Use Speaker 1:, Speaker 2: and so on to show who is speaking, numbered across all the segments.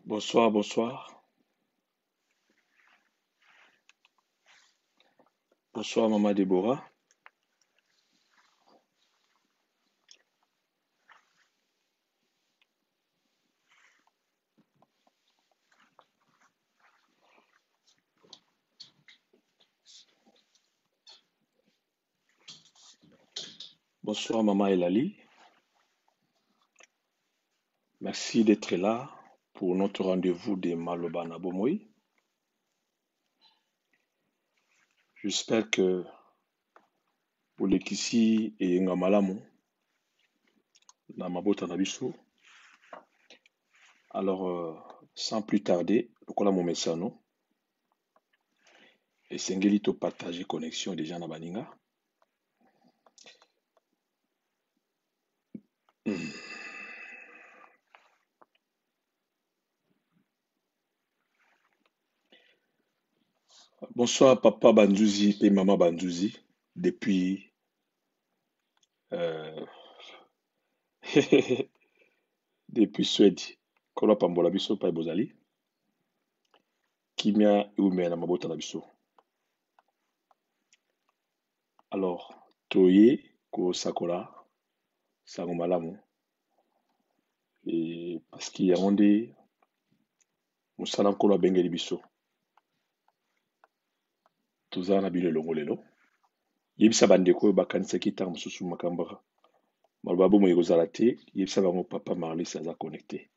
Speaker 1: Bonsoir, bonsoir. Bonsoir, Maman Déborah. Bonsoir, Maman Elali. Merci d'être là pour notre rendez-vous des Maloba Nabomoy. J'espère que vous ici et Ngamalamu, na mabota na biso. Alors, sans plus tarder, lokola mon messano, et sengeli to partager connexion déjà na baninga. Bonsoir, Papa Banzuzi et Maman Banzuzi, depuis euh, depuis Suède. Kola pambola biso pa bozali. Kimia iume na mabota na biso. Alors, toye ko sakola sango malamu et parce qu'il y a nde mosala nkolo abengeli biso toza na bino elongo lelo yebisa bandeko oyo bakanisaki ntango mosusu makambo maloba bomoi ekozala te yebisa bango papa Marlis aza connecté.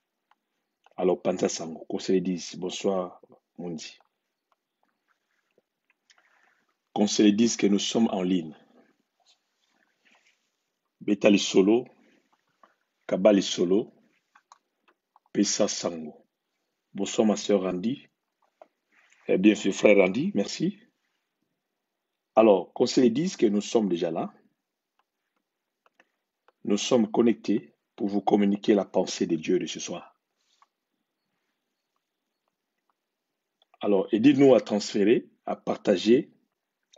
Speaker 1: Alors panza sango conseil 10 bonsoir Mundi. Conseil 10 que nous sommes en ligne. Betali solo kabali solo pesa sango. Bonsoir ma sœur Randy. Eh bien fait frère Randy, merci. Alors, conseil 10 que nous sommes déjà là. Nous sommes connectés pour vous communiquer la pensée de Dieu de ce soir. Alors, aidez-nous à transférer, à partager,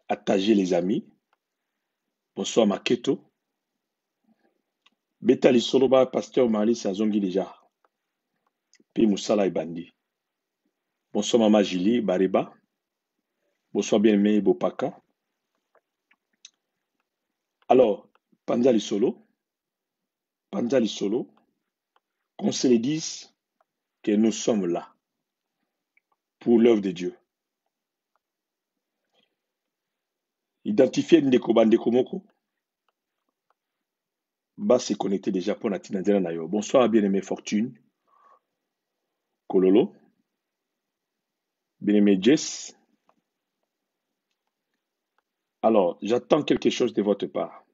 Speaker 1: à tager les amis. Bonsoir Maketo. Betali Soloba, pasteur Marlis Azongi déjà. Puis Moussala et Bandi. Bonsoir Mama Julie Bariba. Bonsoir bien-aimé Bopaka. Alors, Panzali Solo. Panzali Solo. Qu'on se le dise que nous sommes là pour l'œuvre de Dieu. Identifier Ndeko Bandeko Moko. Bas se connecter déjà pour Natina Nayo. Bonsoir bien-aimé Fortune. Kololo. Bien-aimé Jess. Alors, j'attends quelque chose de votre part.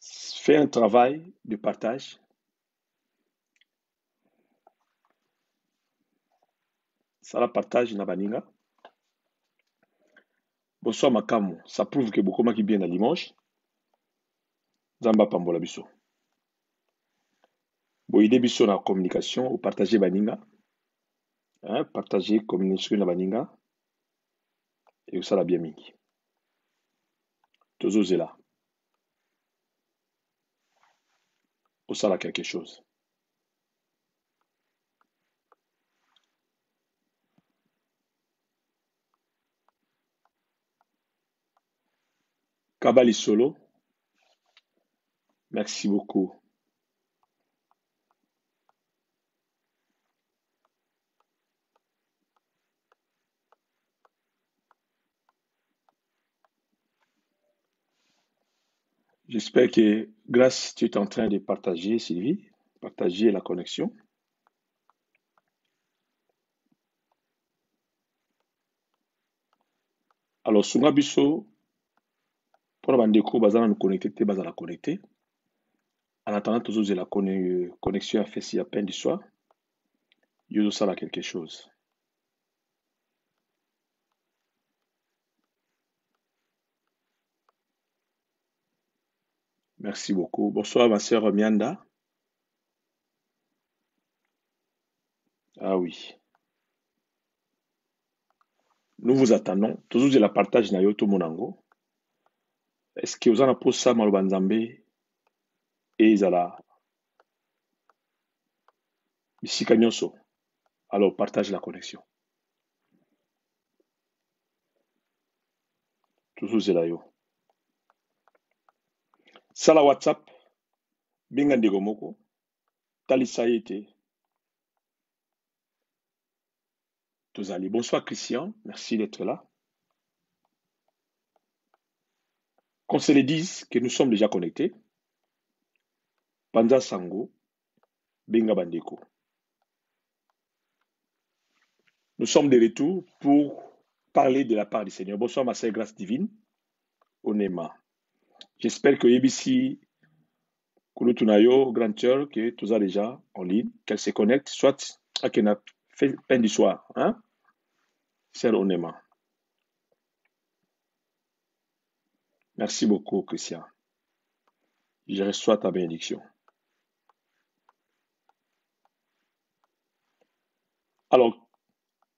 Speaker 1: Fais un travail de partage. Ça la partage na baninga. Bonsoir Makamu. Ça prouve que beaucoup qui bien à Limoges. Zamba Pambola Biso. Boide Biso na communication ou partager baninga. Hein, partager communication na baninga. Et ça la bien mingi. Tozo zela. Ou ça la quelque chose. Kabali Solo. Merci beaucoup. J'espère que grâce, tu es en train de partager, Sylvie, partager la connexion. Alors, Sunga Biso, pour la bande bazana nous connecter, bazala connecter. En attendant, toujours la connexion a fait si à peine du soir. Yo ça là quelque chose. Merci beaucoup. Bonsoir ma sœur Mianda. Ah oui. Nous vous attendons. Toujours de la partage na yoto monango. Est-ce que vous en avez pour ça maloba et Zala? Est-ce que vous en avez pour ça, Maloba, Nzambe? Et ezala. Est-ce que vous en avez pour ça, Maloba, Nzambe? Et ezala. Est-ce que vous en avez pour ça, Maloba, Nzambe? Et ezala. Est-ce que vous en avez pour ça, Maloba, Nzambe? Et ezala. Est-ce que vous en avez pour ça, Maloba, Nzambe? Et ezala. bisika nyonso. Alors partage la connexion. Tozozela yo. Sala WhatsApp, benga ndeko moko, talisa ye te. Tozali. Bonsoir Christian, merci d'être là. Qu'on se le dise que nous sommes déjà connectés. Panza Sango, benga bandeko. Nous sommes de retour pour parler de la part du Seigneur. Bonsoir ma sœur Grâce Divine, Onema. J'espère que ABC Kulutunayo, Grand Sœur, que tout ça déjà en ligne, qu'elle se connecte, soit à qu'elle a fait peine du soir. Hein? Sœur Onema. Merci beaucoup, Christian. Je reçois ta bénédiction. Alors,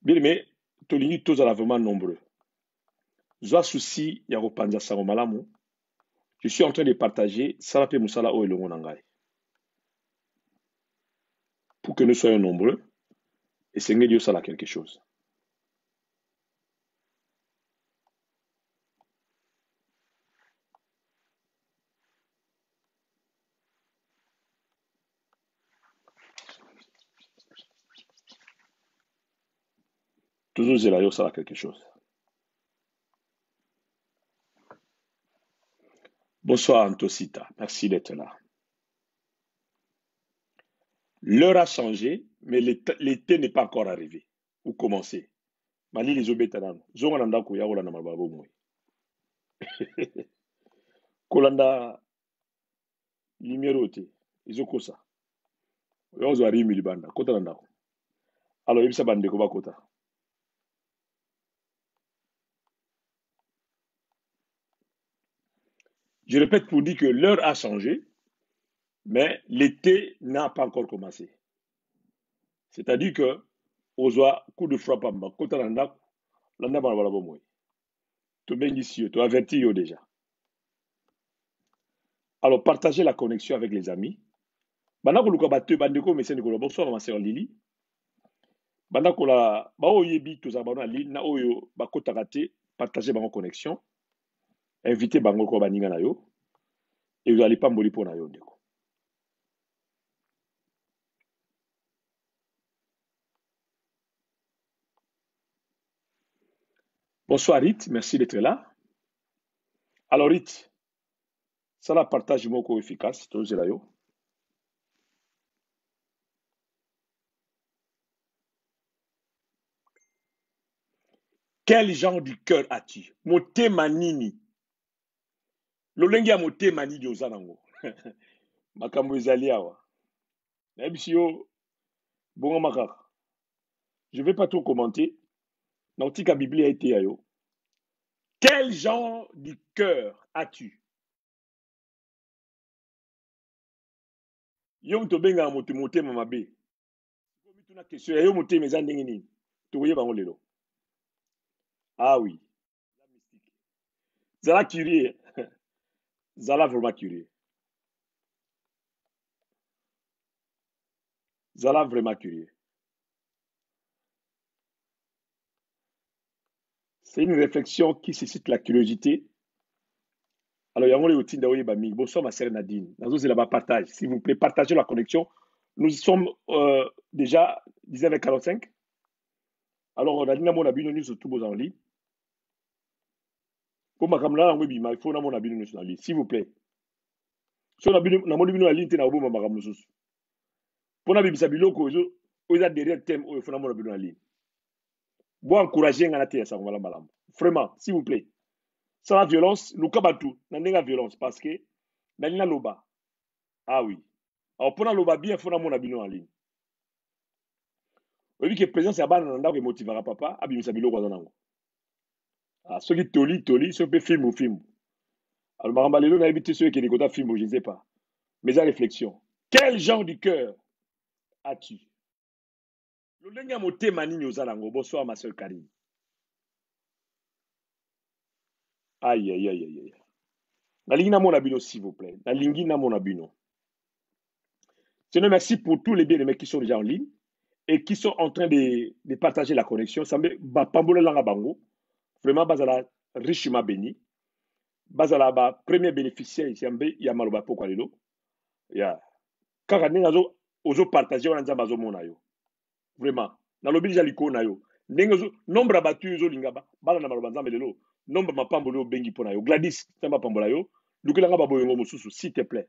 Speaker 1: bien aimé, Tolini, tous à vraiment nombreux. Zoa souci, Yaropanza Saromalamu. Je suis en train de partager Salape Moussala O Elongonangai. Pour que nous soyons nombreux, et Seigneur Dieu, ça a quelque chose. Toujours Zélayo, ça a quelque chose. Bonsoir Antosita, merci d'être là. L'heure a changé, mais l'été n'est pas encore arrivé. Ou commencé. Mali les obétanano. Zongananda ko yaola na mababo moy. Kolanda lumière te. Izokosa. Yozo ari milibanda. Kota nanda ko. Alors ibisa bande ko bakota. Je répète pour dire que l'heure a changé, mais l'été n'a pas encore commencé. C'est-à-dire que ozoa coup de frappe en bas. Kota nanda landa mababo moy. Tu bénis, tu avertis déjà. Alors partagez la connexion avec les amis. Bana koluka bate bandeko meseni kolo bonsoir ma sœur Lily. Banda kola ba oyebi toza bana ligne na oyo bakotaka te, partager bango connexion, inviter bango ko baninga na yo et vous allez pas mboli pona yo ndeko. Bonsoir Rit, merci d'être là. Alors Rit, ça la partage moko efficace, tozela yo. Quel genre du cœur as-tu? Motema nini? Lolengi ya motema nini oza nango? Makambo ezali awa. Nayebisi yo bongo makaka. Je vais pas trop commenter. Nautika Biblia été yo. Quel genre du cœur as-tu? Yo tobenga moto motema mabe. Tuna question yo motema eza ndenge nini? Tokoye bango lelo. Ah oui. Zala curieux. Zala vraiment curieux. Zala vraiment curieux. C'est une réflexion qui suscite la curiosité. Alors, il y a un outil d'Aoye Bami. Bonsoir, ma sœur Nadine. Dans là bas partage. S'il vous plaît, partagez la connexion. Nous sommes déjà 19h45. Alors, Nadine, on a bien nous sur tous vos en ligne. Pour ma caméra, il faut que mon abîme nous en ligne. S'il vous plaît. Si on a bien en ligne, tu n'as pas ma caméra. Pour na bibisa biloko oza derrière thème oyo fona mona bino en ligne. Bo encourager ngana te ça ngala malamu. Vraiment, s'il vous plaît. Ça la violence, luka batu, na ndenga violence parce que na loba. Ah oui. Alors pour na loba bien fona mona bino en ligne. Oyebi que présence ya bana na ndako emotivera papa abimisa biloko aza nango. Ah soki toli so pe film ou film. Alors maramba lelo na ebité ceux qui écoutent film, je ne sais pas. Mais à réflexion. Quel genre du cœur as-tu? Lolenge ya motema nini oza nango? Bonsoir ma sœur Karine. Aïe aïe aïe aïe. Nalingi na mona bino s'il vous plaît. Nalingi na mona bino. Sinon, merci pour tous les bien-aimés qui sont déjà en ligne et qui sont en train de partager la connexion. Ça me ba pambola langa bango. Vraiment, bazala richement béni. Bazala ba premier bénéficiaire ici, ya maloba poko lelo. Ya. Kaka ndenge ozo partager wana nzambe azomona yo. Vraiment. Nalobi déjà liko na yo. Ndenge nombre ya bato oyo ozolinga bala na maloba nzambe lelo. Nombre mapamboli oyo obengi mpo na yo. Gladys, nzambe apambola yo. Lukelanga baboyongo mosusu, s'il te plaît.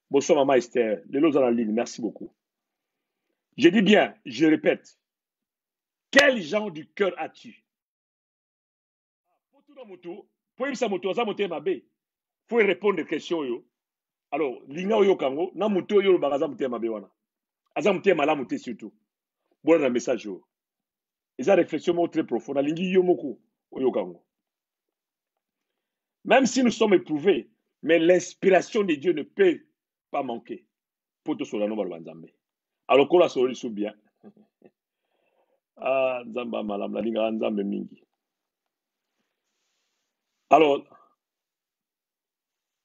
Speaker 1: Bonsoir maman Esther. Lelo oza na ligne. Merci beaucoup. Je dis bien, je répète. Quel genre du cœur as-tu? Pour tout le monde, pour ça moto aza moté mabe. Faut répondre aux questions yo. Alors, linga oyo kango, na moto yo bagaza moté mabe wana. Aza moté malamu te surtout. Bon na message yo. Eza réflexion mo très profonde. Lingi yo moko oyo kango. Même si nous sommes éprouvés, mais l'inspiration de Dieu ne peut pas manquer. Pour tout cela, nous allons nzambe. Alors, qu'on la sori sou bien. Ah, nzamba malam, la linga nzambe mingi. Alors,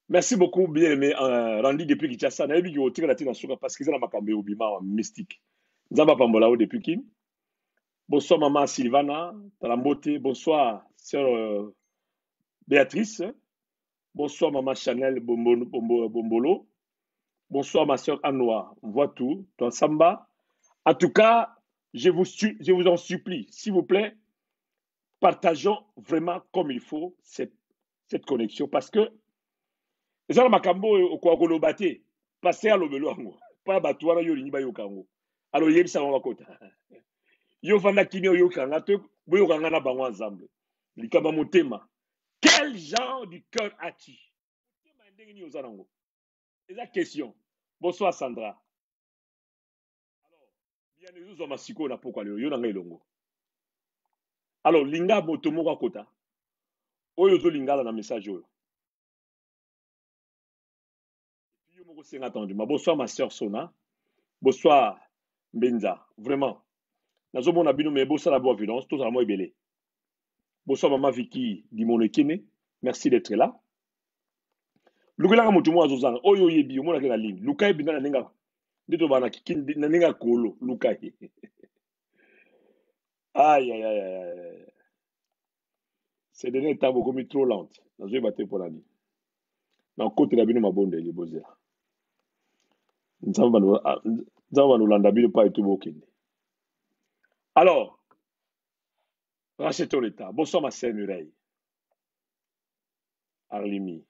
Speaker 1: merci beaucoup, bien aimé, Randy depuis Kinshasa. Na yebi ki otira na tina suka parce que ça na makambe obima mystique. Nzamba pambola o depuis Kin. Bonsoir maman Sylvana, Talambote. Bonsoir sœur Béatrice. Bonsoir maman Chanel Bombolo. Bonsoir ma sœur Anoa. On voit tout. Toi Samba. En tout cas, je vous en supplie, s'il vous plaît, partageons vraiment comme il faut cette connexion parce que ezala makambo okwa koloba te passe ya lobelo yango pa bato wana yo lingi bayoka yango alors yebisa bango bakota yo vanda kini oyokanga te boyokanga na bango ensemble likamba motema. Quel genre du cœur as-tu? Motema ndenge nini oza nango eza question. Bonsoir Sandra. Alors bien ezozwa masiko na pokwa leo yo na ngai elongo. Alors linga moto moko akota oyo ozolingala na message oyo. Bonsoir ma soeur Sona. Bonsoir Benza. Vraiment. Nazomona bino me bossa la bonne violence. Tout à moi belé. Bonsoir maman Vicky Dimonekene. Merci d'être là. Lukela moto mo azozanga. Oyo yebi omona ke na ligne. Lukai bina na nenga. Ndito bana kiki na nenga kolo Lukai. Aïe aïe aïe aïe. Ces derniers temps beaucoup mis trop lente. Nazo battre pour la nuit. Na côté la bino mabonde les bozela. Nzamba no landa bino pa etu bokende. Alors, rachetons l'État. Bonsoir ma sœur Mireille. Arlimi.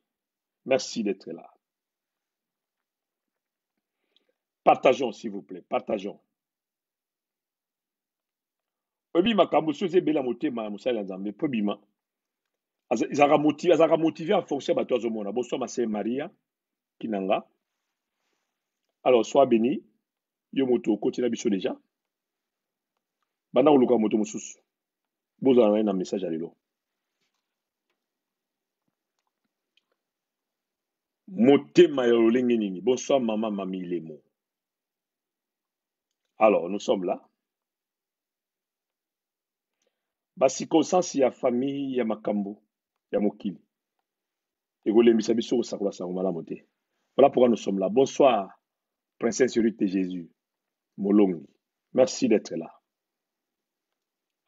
Speaker 1: Merci d'être là. Partageons, s'il vous plaît. Partageons. Obi makambo soze bela motema musala nzambe po bima. Azaka motivé en fonction de toi mona. Bonsoir ma sœur Maria Kinanga. Alors, sois béni. Yo moto continue biso déjà. Bana oluka moto mususu. Boza na un message à lelo. Motema ya lolenge nini. Bonsoir maman Mami Lemo. Alors, nous sommes là. Circonstance ya famille ya makambo ya mokili. Egolembisa biso kosakola sango malamu te. Voilà pourquoi nous sommes là. Bonsoir, princesse Ruth de Jésus. Molongi. Merci d'être là.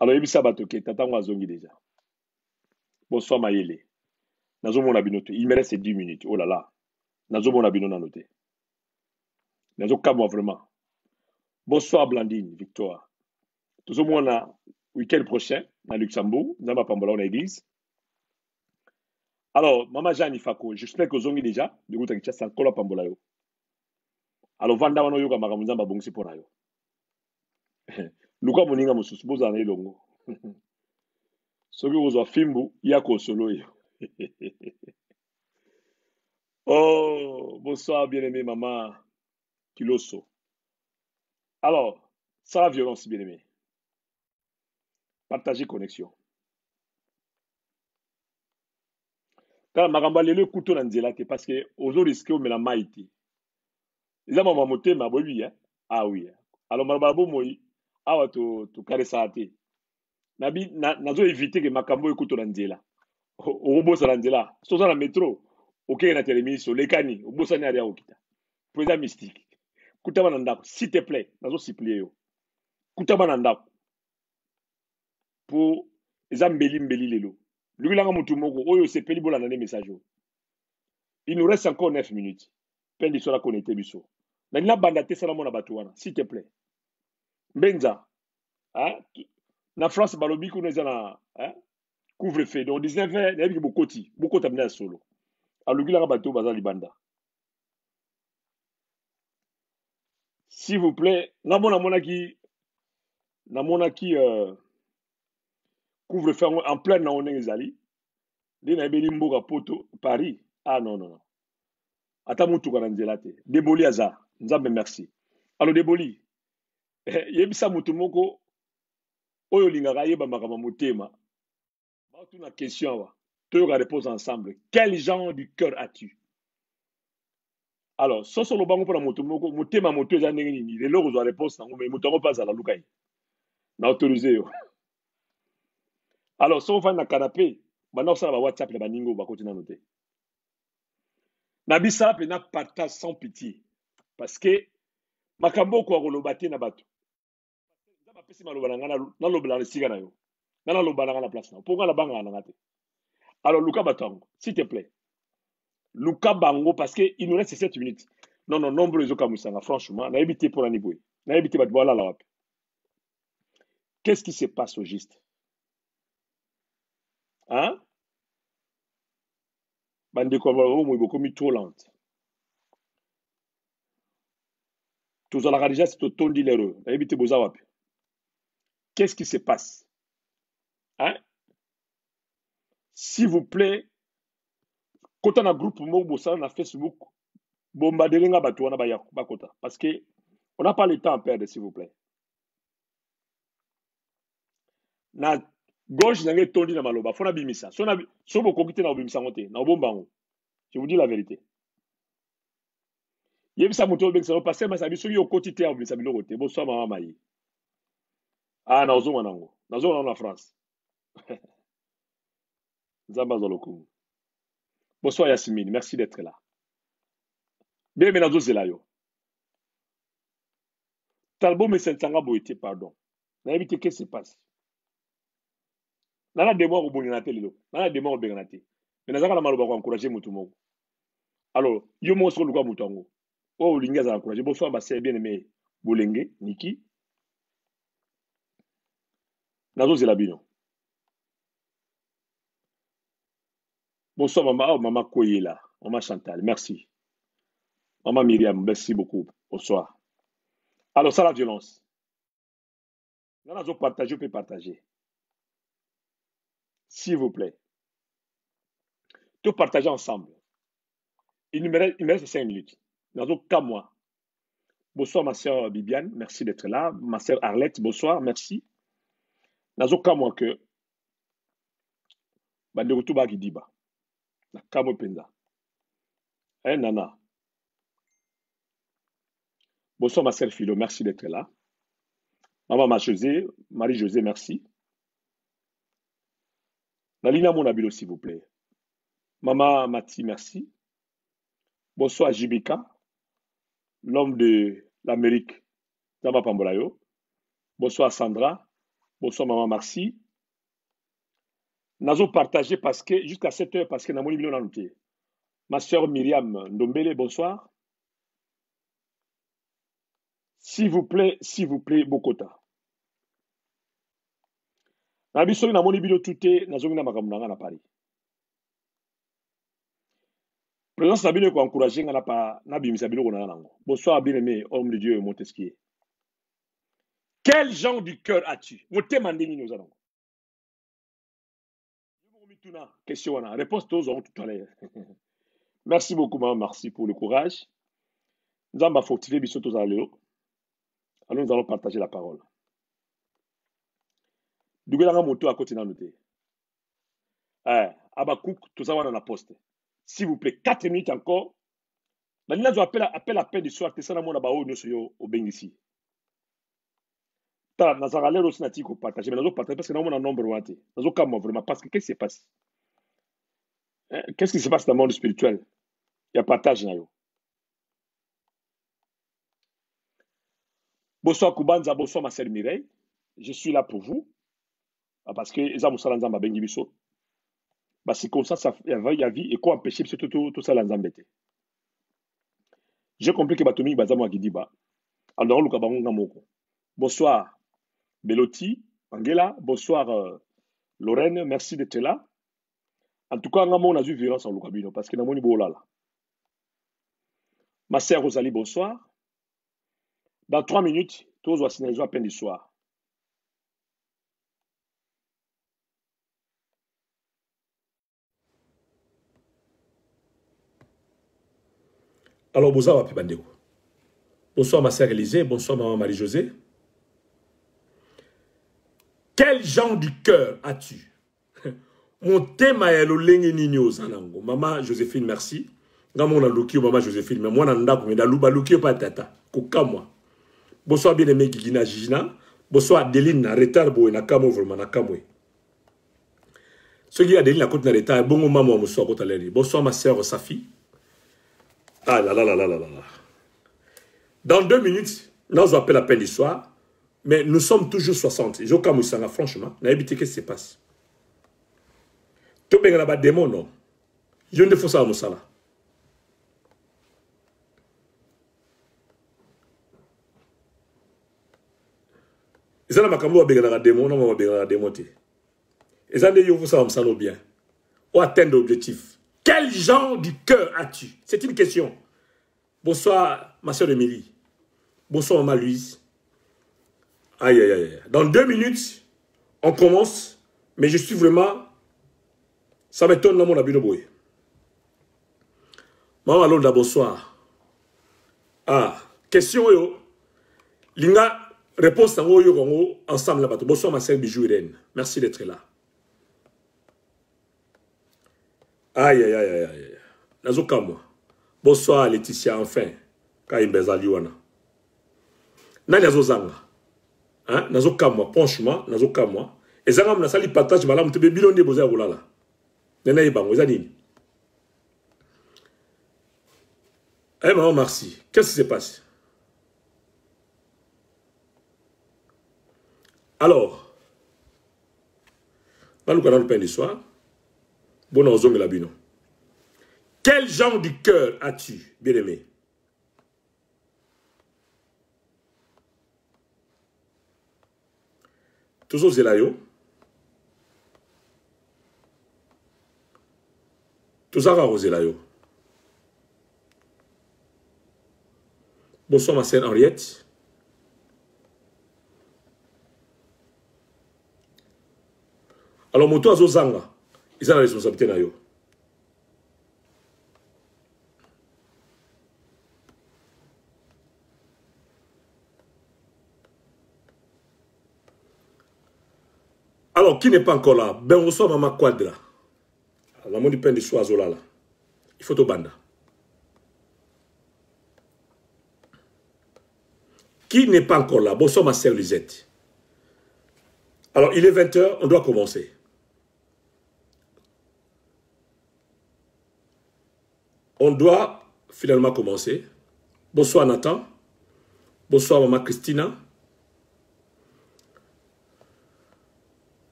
Speaker 1: Alors, yebisa batoke, tatango azongi déjà. Bonsoir Mayele. Nazomona binote. Il me reste 10 minutes. Oh là là. Nazomona binote noté. Nazokamwa vraiment. Bonsoir Blandine, Victoire. Tozomona week-end prochain à Luxembourg, dans ma pambola en église. Alors, Maman Jeanne Ifako, j'espère que vous avez déjà, du coup, tu as encore la pambola. Alors, Vanda Wano Yoga Maramuzamba Bongsi Ponayo. Luka Moninga Musus, Bozane Longo. Soki ozwa fimbu yako solo yo. Oh, bonsoir bien-aimé maman Kiloso. Alors, sans violence bien-aimé. Partagez connexion. Quand makambo lelo kuto na nzela te parce que ozo risquer o mela maiti. Eza mama motema bobi hein. Ah oui. Alors malabo moi awa to karesa te. Nabi nazo éviter que makambo ekuto na nzela. Obosa na nzela. Soza na métro. OK na télémission lekani obosa ni aria okita. Poeza mystique. Kutaba na ndako, s'il te plaît, nazo supplier yo. Kutaba na ndako. Pour eza mbeli mbeli lelo. Lukilanga mutu moko oyo sepeli bola na message yo. Il nous reste encore 9 minutes. Peine soit connecté biso. Na banda te sala mona batu wana, s'il te plaît. Benza. Hein? Na France balobi ko neza na, hein? Couvre-feu. Donc 19h, na yebi bokoti, bokota mina solo. Alukilanga batu baza libanda. S'il vous plaît, namona qui couvre-feu en plein na onenge ezali. Dès na yebeli mboka poto Paris. Ah non non non. Ata mutuka na nzela te. Deboli aza. Nzambe merci. Alors Deboli, yebisa mutu moko oyo lingaka yeba makama motema. Ba tuna question wa. Toyoka réponse ensemble. Quel genre du cœur as-tu? Alors, soso lo bango pona mutu moko, motema moto eza ndenge nini? Lelo kozwa réponse nango mais mutu ngo paza la lukai. Na autorisé yo. Alors, so fa na canapé, bana osala ba WhatsApp na baningo ba kotina noter. Na bisa pe na partage sans pitié parce que makambo ko akoloba te na bato. Nzamba pesi maloba na ngana na lobela na sika na yo. Na loba na ngana place na. Pour ngana banga na ngate. Alors Luka Batango, s'il te plaît. Luka Bango parce que il nous reste 7 minutes. Non non nombre les okamusanga franchement, na évité pour la niboué. Na évité bat voilà la. Qu'est-ce qui se passe au juste? Hein? Bande ko ba mo beaucoup mi trop lente. Tous la déjà c'est ton dit l'erreur. Na évité boza wapi. Qu'est-ce qui se passe? Hein? S'il vous plaît, quand on a un groupe na Facebook, bombardez nga bato wana ba kota parce que on n'a pas le temps à perdre s'il vous plaît. Na gauche na nge tondi na maloba fona bimisa. So bokokite na obimisa ngote na obombango. Je vous dis la vérité. Yebisa muto obekisa passer ma sabi soki okoti te obimisa biloko te. Bonsoir mama mai. Ah na ozonga nango. Na ozonga na France. Nzamba zoloku. Bonsoir Yasmine, merci d'être là. Bien menazo zelayo. Talbo me sentanga boité pardon. Na éviter qu'est-ce qui se passe. Nana demo ko bonina te lelo. Nana demo ko bengana te. Mais nazaka na maloba ko encourager mutu moko. Alors, yo mo so luka mutu ango. Oh linga za encourager. Bonsoir ba c'est bien aimé Bolenge, Niki. Nazo zelabino. Bonsoir maman, oh, maman Koyela, maman Chantal, merci. Maman Myriam, merci beaucoup. Bonsoir. Alors ça la violence. Là, nous partager, on peut partager. S'il vous plaît. Tout partager ensemble. Il me reste 5 minutes. Nous avons qu'à moi. Bonsoir ma soeur Bibiane, merci d'être là. Ma soeur Arlette, bonsoir, merci. Nous avons qu'à moi que. Bande retour ba gidiba. Na kamo penza. Eh nana. Bonsoir ma soeur Philo, merci d'être là. Maman Marie-Josée, merci. Nalina Monabilo, s'il vous plaît. Maman Mati, merci. Bonsoir Jibika, l'homme de l'Amérique. Zama Pambolayo. Bonsoir Sandra. Bonsoir Maman Marcy. Nazo partagé parce que, jusqu'à 7 heures, parce que Namoni Bilo noté. Ma soeur Myriam Ndombele, bonsoir. S'il vous plaît, Bokota. Nabiso Namoni Bilo Touté, Nazongi Namakamanga na Paris. Présence Nabino ko encourager ngana pa nabimisa biloko na nango. Bonsoir bien-aimé homme de Dieu Montesquieu. Quel genre du cœur as-tu? Motema ndeni nous allons. Question wana. Réponse tous auront tout à l'heure. Merci beaucoup maman, merci pour le courage. Nous allons fortifier biso tous à l'eau. Alors nous allons partager la parole. Dougelanga moto à côté na noté. Abakouk tout ça wana na poste. S'il vous plaît, 4 minutes encore. Maintenant, je appelle à peine du soir, que ça n'a pas au Bengisi. Dans un l'air aussi, je vais partager, mais je vais partager parce que nous avons un nombre de je vais vraiment, parce que qu'est-ce qui se passe? Qu'est-ce qui se passe dans le monde spirituel? Il y a partage. Bonsoir Kubanza, bonsoir ma sœur Mireille. Je suis là pour vous. Parce que Eza Moussala Nzamba Bengi Biso. C'est comme ça, il y a vie et quoi empêcher tout ça l'Anzambete. J'ai compris que Batomi Bazamo Gidiba. Alors, Lukabango Moko. Bonsoir Beloti, Angela. Bonsoir Lorraine, merci d'être là. En tout cas, on a vu violence en Lukabino parce que Namoni Bolala. Ma sœur Rosalie, bonsoir. Dans 3 minutes, tous les signaler à peine du soir. Alors, bonsoir, Bandeko. Bonsoir, ma sœur Élisée. Bonsoir, maman Marie-Josée. Quel genre du cœur as-tu? Mon thème est le lengue nino zanango. Maman Joséphine, merci. Maman Joséphine, mais moi, je pas tata. Kokamwa. Bonsoir, bien-aimé Gigina Gigina. Bonsoir, Adeline, na retard, na kamo, vraiment, na kamo. Ceux qui Adeline, na côte na retard, bon maman, bonsoir, bonsoir, ma sœur Safi. Ah là là là là là là. Dans 2 minutes, nous appelons la peine d'histoire, mais nous sommes toujours 60. Je comme ça, franchement, n'a évité qu'est-ce qui se passe. Tout le monde a des démons, non. Je ne fais ça à Moussala. Ils ont des démons, non, des démons. Ils ont des ça à bien. Ou atteindre l'objectif. Quel genre du cœur as-tu? C'est une question. Bonsoir, ma soeur Émilie. Bonsoir, maman Louise. Aïe, aïe, aïe. Dans 2 minutes, on commence. Mais je suis vraiment... Ça m'étonne dans mon habit de boy. Maman Londa, bonsoir. Ah, question yo. Linga, réponse en yo ensemble là-bas. Bonsoir, ma sœur Bijou Irène. Merci d'être là. Aïe, aïe, aïe, aïe, aïe. Nazoka moi. Bonsoir, Laetitia, enfin. Kaïmbeza Liwana. Nani azozanga. Hein? Nazoka moi, franchement, nazoka moi. Et zanga mna sali partage malam tebe bilonde boza rolala. Nena ibango, ezanini. Eh maman, merci. Qu'est-ce qui se passe? Alors, dans le canal du pain du soir, bon ozong la bino. Quel genre de cœur as-tu, bien-aimé? Toujours zelayo. Toujours raro zelayo. Bonsoir ma sœur Henriette. Alors, moto azozanga, ils ont la responsabilité na yo. Alors, qui n'est pas encore là? Ben, on reçoit Maman Quadra. La moni peine de soiseau là. Il faut au banda. Qui n'est pas encore là? Bonsoir ma sœur Lisette. Alors, il est 20h, on doit commencer. On doit finalement commencer. Bonsoir Nathan. Bonsoir Maman Christina.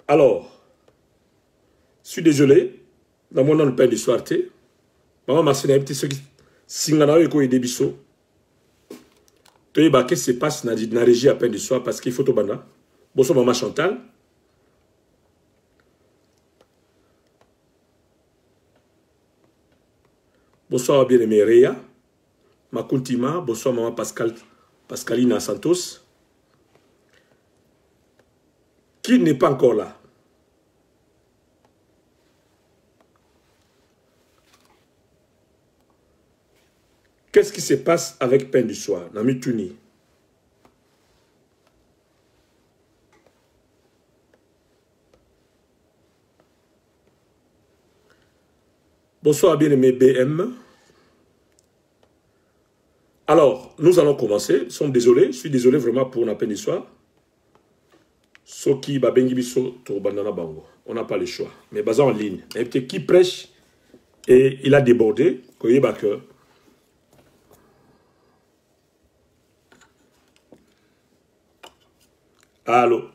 Speaker 1: Alors, je suis désolé. Dans mon nom de pain du soir, maman Marcina, ceux qui singana et qui débisso. Tu sais, qu'est-ce qui se passe dans la régie à peine du soir parce qu'il faut au banda. Bonsoir Maman Chantal. Bonsoir bien-aimé Réa. Makuntima. Bonsoir Maman Pascalina Santos. Qui n'est pas encore là? Qu'est-ce qui se passe avec Pain du soir? Nami Tuni. Bonsoir bien-aimé BM. Alors, nous allons commencer. Nous sommes désolés. Je suis désolé vraiment pour la Pain du soir. Soki babengi biso to bandana bango. On n'a pas le choix. Mais basé en ligne. Et peut-être qui prêche et il a débordé. Que Allô.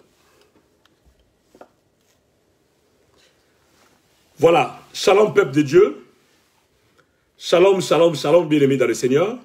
Speaker 1: Voilà. Shalom, peuple de Dieu. Shalom, shalom, shalom, bien-aimés dans le Seigneur.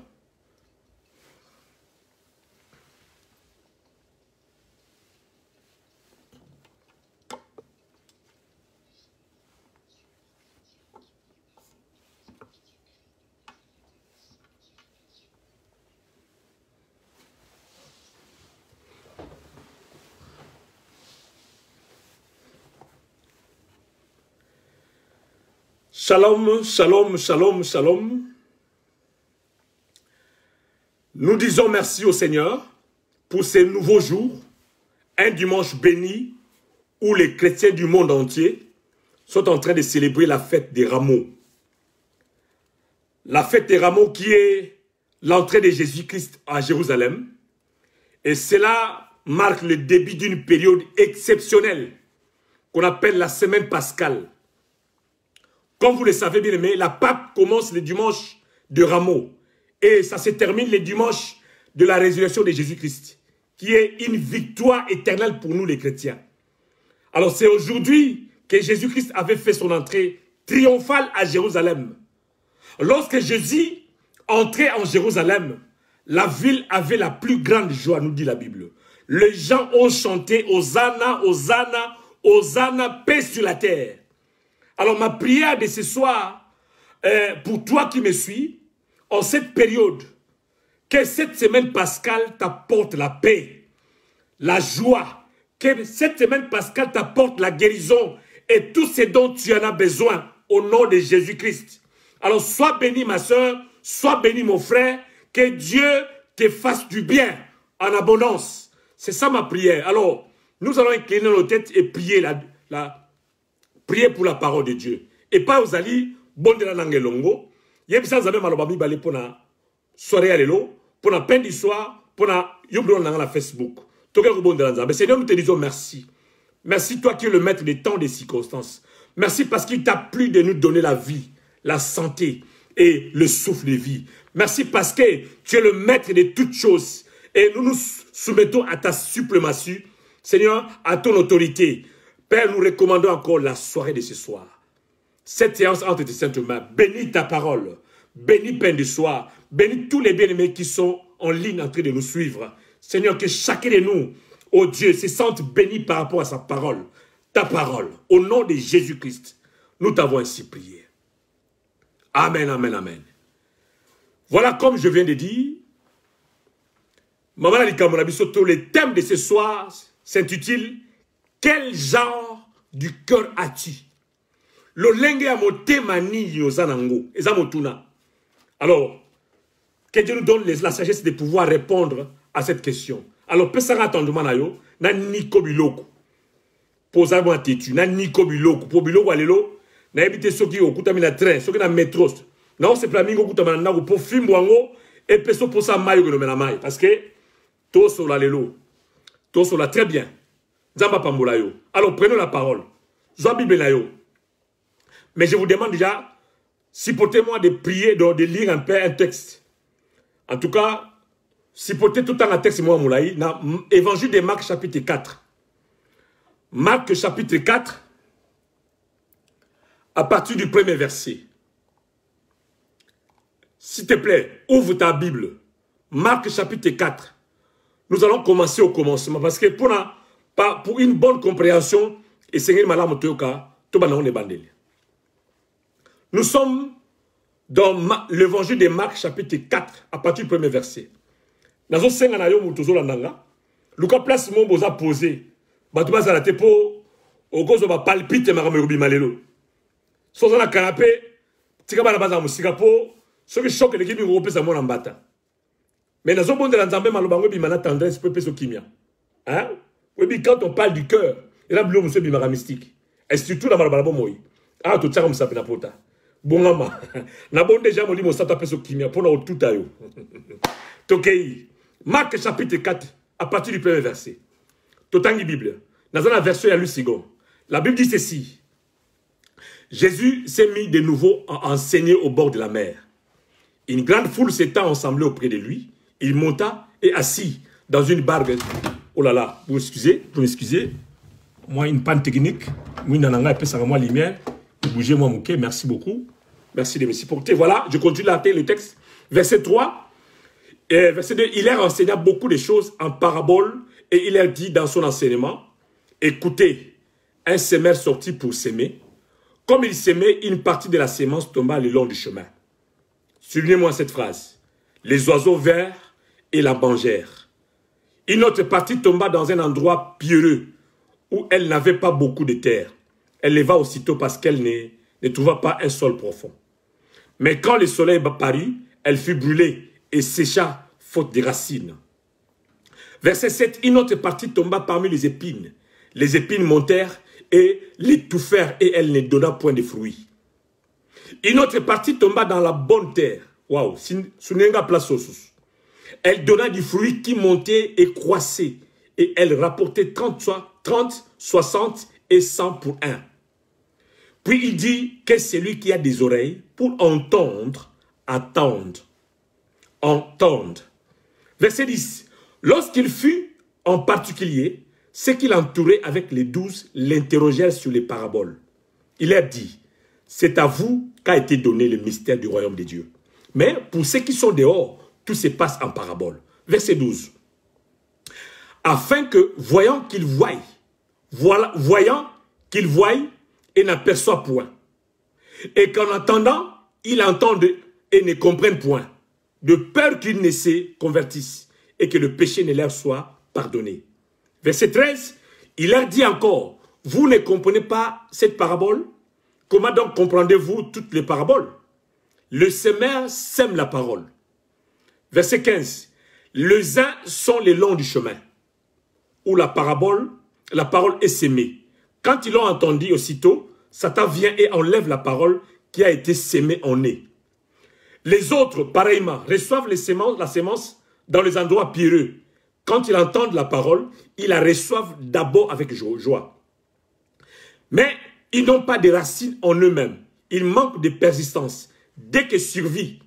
Speaker 1: Shalom, shalom, shalom, shalom. Nous disons merci au Seigneur pour ces nouveaux jours, un dimanche béni où les chrétiens du monde entier sont en train de célébrer la fête des rameaux. La fête des rameaux qui est l'entrée de Jésus-Christ à Jérusalem. Et cela marque le début d'une période exceptionnelle qu'on appelle la semaine pascale. Comme vous le savez bien aimé, la Pâque commence le dimanche de Rameaux. Et ça se termine le dimanche de la résurrection de Jésus-Christ, qui est une victoire éternelle pour nous les chrétiens. Alors c'est aujourd'hui que Jésus-Christ avait fait son entrée triomphale à Jérusalem. Lorsque Jésus entrait en Jérusalem, la ville avait la plus grande joie, nous dit la Bible. Les gens ont chanté « Hosanna, Hosanna, Hosanna, paix sur la terre ». Alors ma prière de ce soir, pour toi qui me suis, en cette période, que cette semaine pascale t'apporte la paix, la joie, que cette semaine pascale t'apporte la guérison et tout ce dont tu en as besoin au nom de Jésus-Christ. Alors sois béni ma soeur, sois béni mon frère, que Dieu te fasse du bien en abondance. C'est ça ma prière. Alors, nous allons incliner nos têtes et prier prier pour la parole de Dieu. Et pas aux alliés, bon de la langue longo. Il y a des gens qui ont balé pour la soirée à l'élo, pour la peine du soir, pour la yobron dans la Facebook. Mais Seigneur, nous te disons merci. Merci toi qui es le maître des temps, des circonstances. Merci parce qu'il t'a plu de nous donner la vie, la santé et le souffle de vie. Merci parce que tu es le maître de toutes choses. Et nous nous soumettons à ta suprématie, Seigneur, à ton autorité. Père, nous recommandons encore la soirée de ce soir. Cette séance entre tes saintes mains, bénis ta parole, bénis Père du soir, bénis tous les bien-aimés qui sont en ligne en train de nous suivre. Seigneur, que chacun de nous, oh Dieu, se sente béni par rapport à sa parole, ta parole. Au nom de Jésus-Christ, nous t'avons ainsi prié. Amen, amen, amen. Voilà, comme je viens de dire, Maman Alikamonabisoto, le thème de ce soir s'intitule « Quel genre du cœur as-tu » Alors, que Dieu nous donne la sagesse de pouvoir répondre à cette question. Alors, pesara attendement na yo, na niko biloko. Posa moi tetu, na niko biloko. Po biloko alelo, na ebite soki okuta mi na train, soki na métro. Na on se plamingo okuta na ngo po fimbo ngo et peso posa mayo que na mai parce que to sola lelo. To sola très bien. Zamba pambola yo. Alors, prenons la parole. Zoa Bible na yo. Mais je vous demande déjà, supportez-moi de prier, de lire un peu un texte. En tout cas, supportez tout le temps un texte, moi, Moulaï, dans Évangile de Marc, chapitre 4. Marc, chapitre 4, à partir du premier verset. S'il te plaît, ouvre ta Bible. Marc, chapitre 4. Nous allons commencer au commencement, parce que pour une bonne compréhension, et Seigneur Malam Toyoka, tout le monde est bandé. Nous sommes dans l'évangile de Marc, chapitre 4, à partir du premier verset. Dans ce sens, Lucas place mon boza posé. Batouba zalate po, au cause de palpite maramerubi malelo. Soit dans la canapé, tika bala baza musika po, ce qui choque l'équipe européenne, c'est mon ambata. Mais dans ce monde de l'ensemble, malobango bimana tendresse peut peso kimia. Hein? Oui, quand on parle du cœur, il y a un bimara mystique. Et surtout dans malababo moi. Ah, tout ça comme ça, pinapota. Bongama. Na bon déjà moli mo sata peso kimia pour na tout ayo. Tokei. Marc chapitre 4 à partir du premier verset. Totangi Bible. Dans la version à Lucigon. La Bible dit ceci. Jésus s'est mis de nouveau à enseigner au bord de la mer. Une grande foule s'étant assemblée auprès de lui. Il monta et assis dans une barque
Speaker 2: Oh là là, vous m'excusez. Moi, une panne technique. Oui, nananga, et puis ça moi lumière. Bougez-moi, ok, merci beaucoup. Merci de me supporter. Voilà, je continue à lire le texte. Verset 3. Et verset 2. Il leur enseigna beaucoup de choses en parabole et il leur dit dans son enseignement, écoutez, un semeur sortit pour s'aimer. Comme il s'aimait, une partie de la sémence tomba le long du chemin. Souvenez-moi cette phrase. Les oiseaux vinrent et la mangèrent. Une autre partie tomba dans un endroit pierreux où elle n'avait pas beaucoup de terre. Elle leva aussitôt parce qu'elle ne trouva pas un sol profond. Mais quand le soleil parut, elle fut brûlée et sécha faute de racines. Verset 7, une autre partie tomba parmi les épines. Les épines montèrent et l'étouffèrent et elle ne donna point de fruits. Une autre partie tomba dans la bonne terre. Waouh, elle donna du fruit qui montait et croissait. Et elle rapportait 30, 60 et 100 pour un. Puis il dit que celui qui a des oreilles pour entendre, attende. Entende. Verset 10. Lorsqu'il fut en particulier, ceux qui l'entouraient avec les 12 l'interrogèrent sur les paraboles. Il leur dit, c'est à vous qu'a été donné le mystère du royaume de Dieu. Mais pour ceux qui sont dehors, tout se passe en parabole. Verset 12. Afin que, voyant qu'ils voient et n'aperçoivent point, et qu'en entendant, ils entendent et ne comprennent point, de peur qu'ils ne se convertissent et que le péché ne leur soit pardonné. Verset 13, il leur dit encore, vous ne comprenez pas cette parabole? Comment donc comprenez-vous toutes les paraboles? Le semeur sème la parole. Verset 15, les uns sont les longs du chemin, où la parole est sémée. Quand ils l'ont entendu aussitôt, Satan vient et enlève la parole qui a été sémée en eux. Les autres, pareillement, reçoivent la sémence dans les endroits pierreux. Quand ils entendent la parole, ils la reçoivent d'abord avec joie. Mais ils n'ont pas de racines en eux-mêmes. Ils manquent de persistance. Dès que survient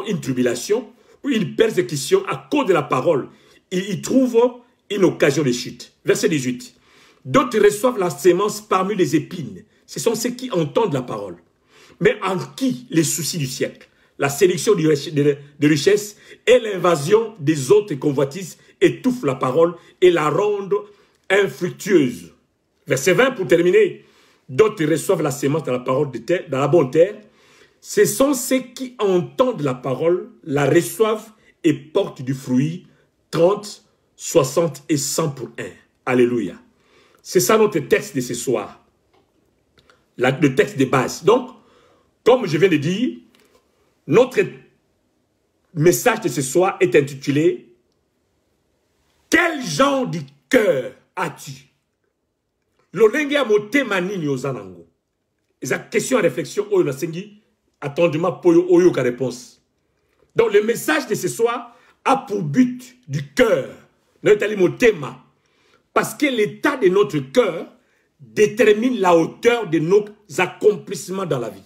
Speaker 2: une tribulation ou une persécution à cause de la parole, ils y trouvent une occasion de chute. Verset 18. D'autres reçoivent la sémence parmi les épines. Ce sont ceux qui entendent la parole. Mais en qui les soucis du siècle, la séduction de richesses et l'invasion des autres convoitises étouffent la parole et la rendent infructueuse. Verset 20 pour terminer. D'autres reçoivent la sémence dans la parole de terre, dans la bonne terre. Ce sont ceux qui entendent la parole, la reçoivent et portent du fruit 30, 60 et 100 pour un. Alléluia. C'est ça notre texte de ce soir. Le texte de base. Donc, comme je viens de dire, notre message de ce soir est intitulé « Quel genre de cœur as-tu » Lolenge a motema nini ozanango. Et sa question à réflexion, oyo na sengi, attendement pour oyo ka réponse. Donc le message de ce soir a pour but du cœur. Notre motema. Parce que l'état de notre cœur détermine la hauteur de nos accomplissements dans la vie.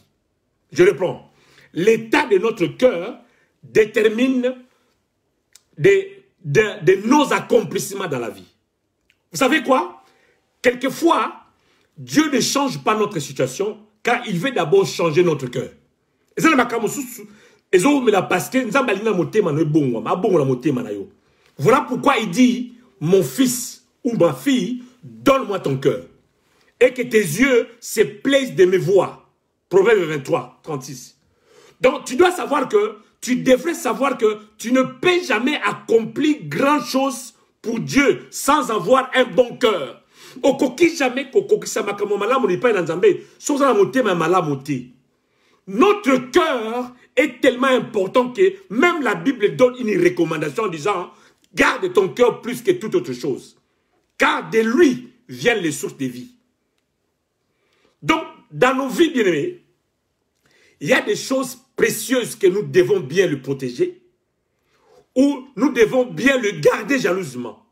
Speaker 2: Je reprends. L'état de notre cœur détermine de nos accomplissements dans la vie. Vous savez quoi? Quelquefois, Dieu ne change pas notre situation car il veut d'abord changer notre cœur. Voilà pourquoi il dit, mon fils ou ma fille, donne-moi ton cœur. Et que tes yeux se plaisent de me voir. Proverbe 23, 36. Donc tu dois savoir que, tu devrais savoir que tu ne peux jamais accomplir grand chose pour Dieu sans avoir un bon cœur. Notre cœur est tellement important que même la Bible donne une recommandation en disant garde ton cœur plus que toute autre chose, car de lui viennent les sources de vie. Donc, dans nos vies, bien-aimés, il y a des choses précieuses que nous devons bien le protéger, ou nous devons bien le garder jalousement.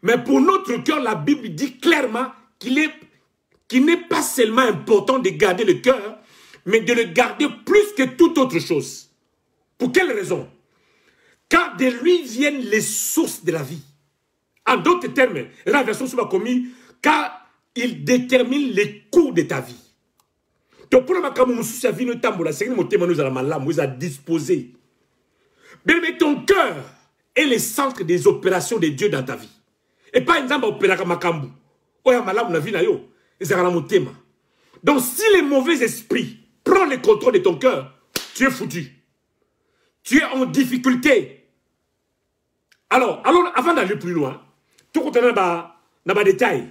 Speaker 2: Mais pour notre cœur, la Bible dit clairement qu'il n'est pas seulement important de garder le cœur, mais de le garder plus que toute autre chose. Pour quelle raison? Car de lui viennent les sources de la vie. En d'autres termes, la version soit commis car il détermine les cours de ta vie. Donc, pour le moment, sa vie, nous a disposé. Mais ton cœur est le centre des opérations de Dieu dans ta vie. Et pas une opération makambu. Donc, si les mauvais esprits prennent le contrôle de ton cœur, tu es foutu. Tu es en difficulté. Alors avant d'aller plus loin, tout compte dans les détails.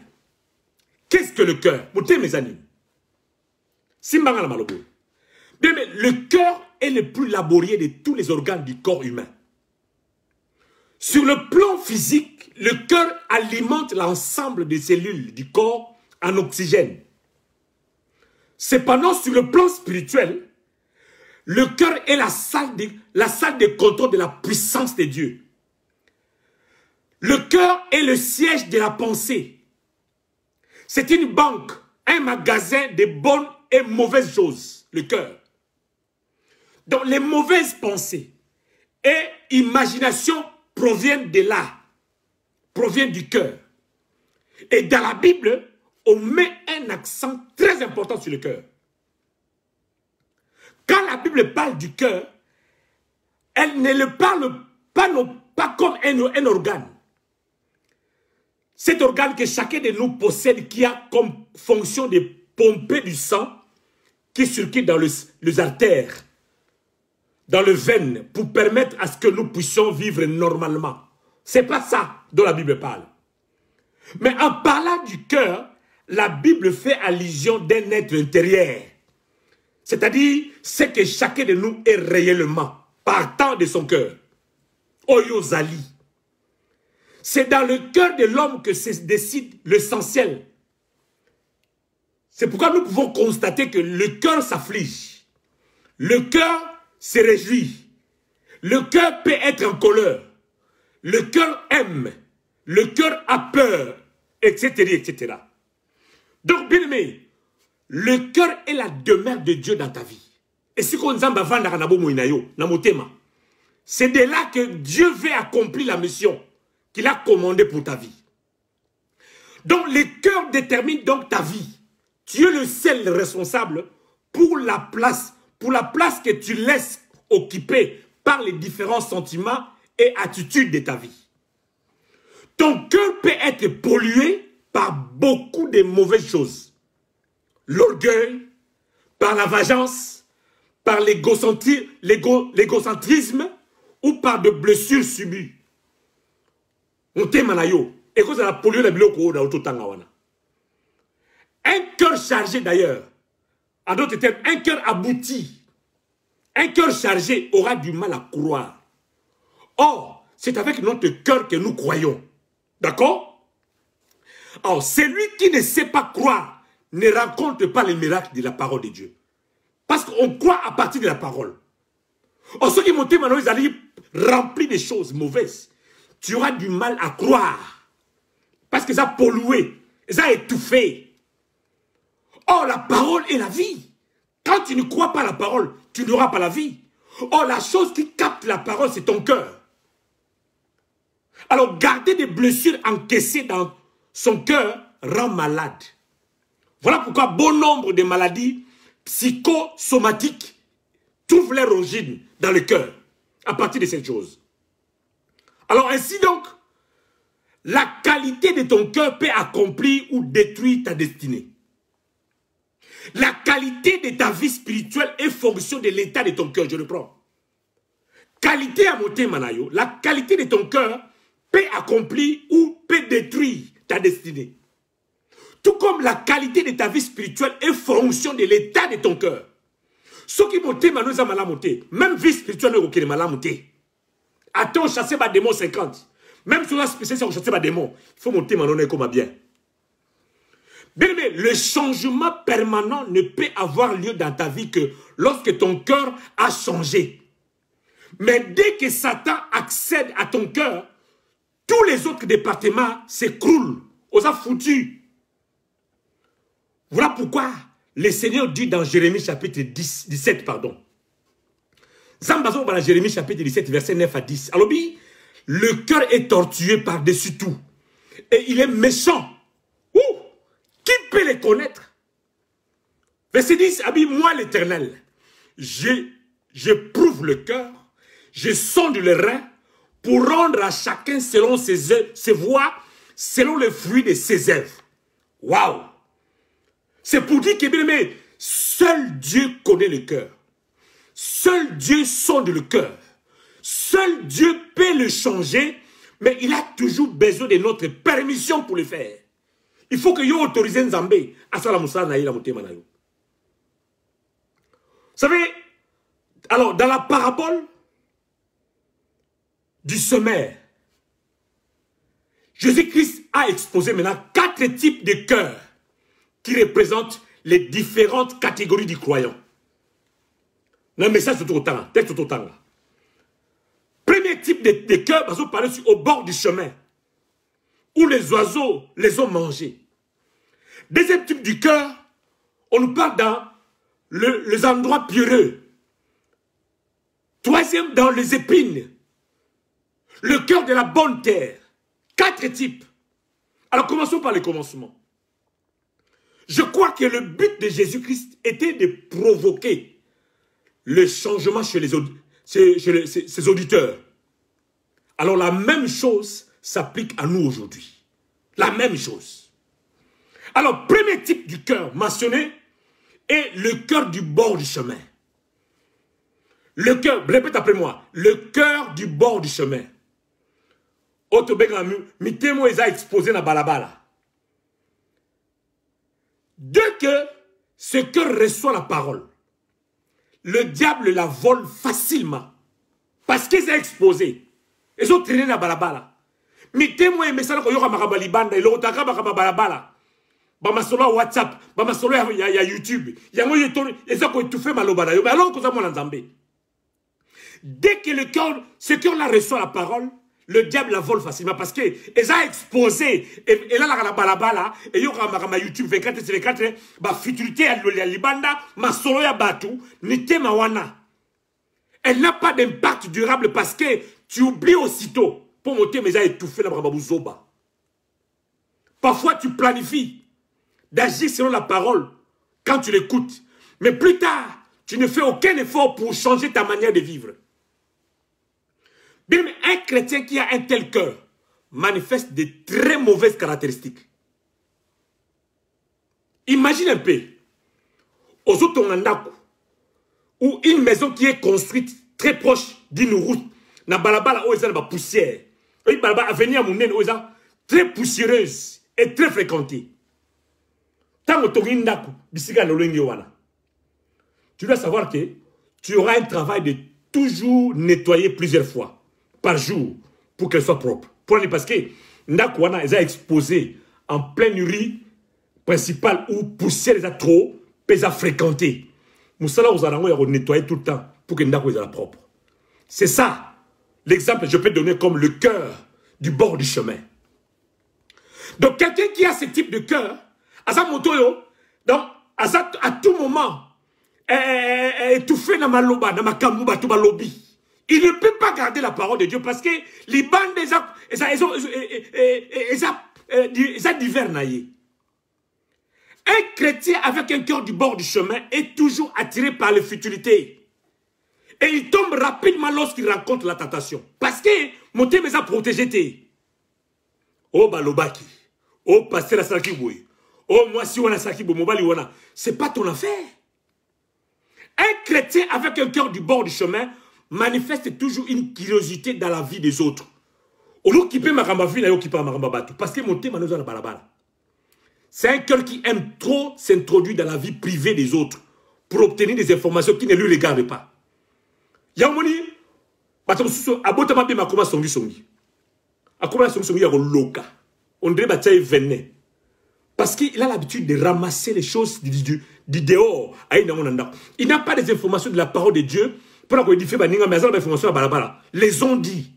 Speaker 2: Qu'est-ce que le cœur? Mes amis. Bien, mais le cœur est le plus laborieux de tous les organes du corps humain. Sur le plan physique, le cœur alimente l'ensemble des cellules du corps en oxygène. Cependant, sur le plan spirituel, le cœur est la salle de contrôle de la puissance de Dieu. Le cœur est le siège de la pensée. C'est une banque, un magasin de bonnes et mauvaises choses, le cœur. Donc les mauvaises pensées et imaginations proviennent de là, proviennent du cœur. Et dans la Bible, on met un accent très important sur le cœur. Quand la Bible parle du cœur, elle ne le parle pas comme un organe. Cet organe que chacun de nous possède, qui a comme fonction de pomper du sang qui circule dans les artères, dans les veines, pour permettre à ce que nous puissions vivre normalement. Ce n'est pas ça dont la Bible parle. Mais en parlant du cœur, la Bible fait allusion d'un être intérieur. C'est-à-dire ce que chacun de nous est réellement, partant de son cœur. Oyozali. C'est dans le cœur de l'homme que se décide l'essentiel. C'est pourquoi nous pouvons constater que le cœur s'afflige. Le cœur se réjouit. Le cœur peut être en colère. Le cœur aime. Le cœur a peur, etc., etc. Donc, bien aimé, le cœur est la demeure de Dieu dans ta vie. Et si on c'est de là que Dieu veut accomplir la mission qu'il a commandée pour ta vie. Donc, le cœur détermine donc ta vie. Tu es le seul responsable pour la place que tu laisses occuper par les différents sentiments et attitudes de ta vie. Ton cœur peut être pollué par beaucoup de mauvaises choses. L'orgueil, par la vengeance, par l'égocentrisme ou par de blessures subies. On t'aime manayo. Et quand ça a pollué la biloko dans tout temps. Un cœur chargé d'ailleurs, en d'autres termes, un cœur abouti, un cœur chargé aura du mal à croire. Or, c'est avec notre cœur que nous croyons. D'accord? Or, celui qui ne sait pas croire ne rencontre pas les miracles de la parole de Dieu. Parce qu'on croit à partir de la parole. Or, ceux qui m'ont dit maintenant, ils allaient remplis de choses mauvaises. Tu auras du mal à croire. Parce que ça a pollué, ça a étouffé. Or, la parole est la vie. Quand tu ne crois pas la parole, tu n'auras pas la vie. Or, la chose qui capte la parole, c'est ton cœur. Alors, garder des blessures encaissées dans son cœur rend malade. Voilà pourquoi bon nombre de maladies psychosomatiques trouvent leur origine dans le cœur, à partir de cette chose. Alors, ainsi donc, la qualité de ton cœur peut accomplir ou détruire ta destinée. La qualité de ta vie spirituelle est fonction de l'état de ton cœur. Je reprends. Qualité à monter, Manayo. La qualité de ton cœur peut accomplir ou peut détruire ta destinée. Tout comme la qualité de ta vie spirituelle est fonction de l'état de ton cœur. Ce qui monte, Manayo, ça m'a monté. Même vie spirituelle, ok, m'a monté. Attends, chasser ma démon 50. Même si on a spécialisé chasser ma démon, il faut monter Manayo comme bien. Bien aimé, le changement permanent ne peut avoir lieu dans ta vie que lorsque ton cœur a changé. Mais dès que Satan accède à ton cœur, tous les autres départements s'écroulent. On s'est foutu. Voilà pourquoi le Seigneur dit dans Jérémie chapitre 17, pardon. Zambazo dans Jérémie chapitre 17, verset 9 à 10. Alors, le cœur est tortueux par-dessus tout. et il est méchant. Ouh, qui peut les connaître? Verset 10, moi l'Éternel, j'éprouve le cœur, je sonde le rein pour rendre à chacun selon ses voies, selon le fruit de ses œuvres. Waouh! C'est pour dire que, bien aimé, seul Dieu connaît le cœur. Seul Dieu sonde le cœur. Seul Dieu peut le changer, mais il a toujours besoin de notre permission pour le faire. Il faut que yo autorise Nzambé à faire la moussa na la motema na yo. Vous savez, alors dans la parabole du semeur, Jésus-Christ a exposé maintenant 4 types de cœurs qui représentent les différentes catégories du croyant. Le message c'est tout autant, texte tout autant. Premier type de cœur, parce qu'on parlait au bord du chemin, où les oiseaux les ont mangés. Deuxième type du cœur, on nous parle dans les endroits pierreux. Troisième, dans les épines. Le cœur de la bonne terre. 4 types. Alors commençons par le commencement. Je crois que le but de Jésus-Christ était de provoquer le changement chez ses auditeurs. Alors la même chose s'applique à nous aujourd'hui. La même chose. Alors, premier type du cœur mentionné est le cœur du bord du chemin. Le cœur, répète après moi, le cœur du bord du chemin. Mitemo est exposé dans balabala. Dès que ce cœur reçoit la parole, le diable la vole facilement. Parce qu'ils sont exposés. Ils ont traîné dans balabala. Mitemo est message que yora makaba libanda, il otaka makaba balabala. Bamasolo WhatsApp, bamasolo ya YouTube. Yango yeton, eza ko étouffer malobana yo. Mais alors que ça mon nzambé. Dès que ce cœur-là reçoit la parole, le diable la vole facilement parce que ils ont exposé et là la balabala et yo ma YouTube 24/24 ba futilité ya libanda masolo ya batu nite mawana. Elle n'a pas d'impact durable parce que tu oublies aussitôt pour monter mais ça étouffé la babuzoba. Parfois tu planifies d'agir selon la parole quand tu l'écoutes, mais plus tard tu ne fais aucun effort pour changer ta manière de vivre. Bien, mais un chrétien qui a un tel cœur manifeste de très mauvaises caractéristiques. Imagine un peu, aux autres ou une maison qui est construite très proche d'une route, na balabala où il y a la poussière, une balabala avenue à Mounen où il y a très poussiéreuse et très fréquentée. Tant que tu tu dois savoir que tu auras un travail de toujours nettoyer plusieurs fois par jour pour qu'elle soit propre. Parce que Ndakwana est exposé en pleine rue principale où poussière est trop, peut fréquenter. Moussala vous allez nettoyer tout le temps pour que Ndako soit propre. C'est ça l'exemple que je peux donner comme le cœur du bord du chemin. Donc quelqu'un qui a ce type de cœur, à sa moto, donc à tout moment, étouffé dans ma loba, dans ma kamouba, tout ma lobby. Il ne peut pas garder la parole de Dieu parce que les bandes ils ont divers naïs. Un chrétien avec un cœur du bord du chemin est toujours attiré par les futilités. Et il tombe rapidement lorsqu'il rencontre la tentation. Parce que mon thème est à protéger. Oh balobaki. Oh pasteur Asaki Boy. Oh moi si on a Saki Bomobali wana. C'est pas ton affaire. Un chrétien avec un cœur du bord du chemin manifeste toujours une curiosité dans la vie des autres. Parce que mon thème est balabala. C'est un cœur qui aime trop s'introduire dans la vie privée des autres pour obtenir des informations qui ne lui regardent pas. Yamoni, abotama be makoma songi songi. Akoma songi songi yako loka. On dirait bataille venin. Parce qu'il a l'habitude de ramasser les choses du dehors. Il n'a pas des informations de la parole de Dieu. Pour qu'on édifie baninga mais les informations à balabala. Les ont dit.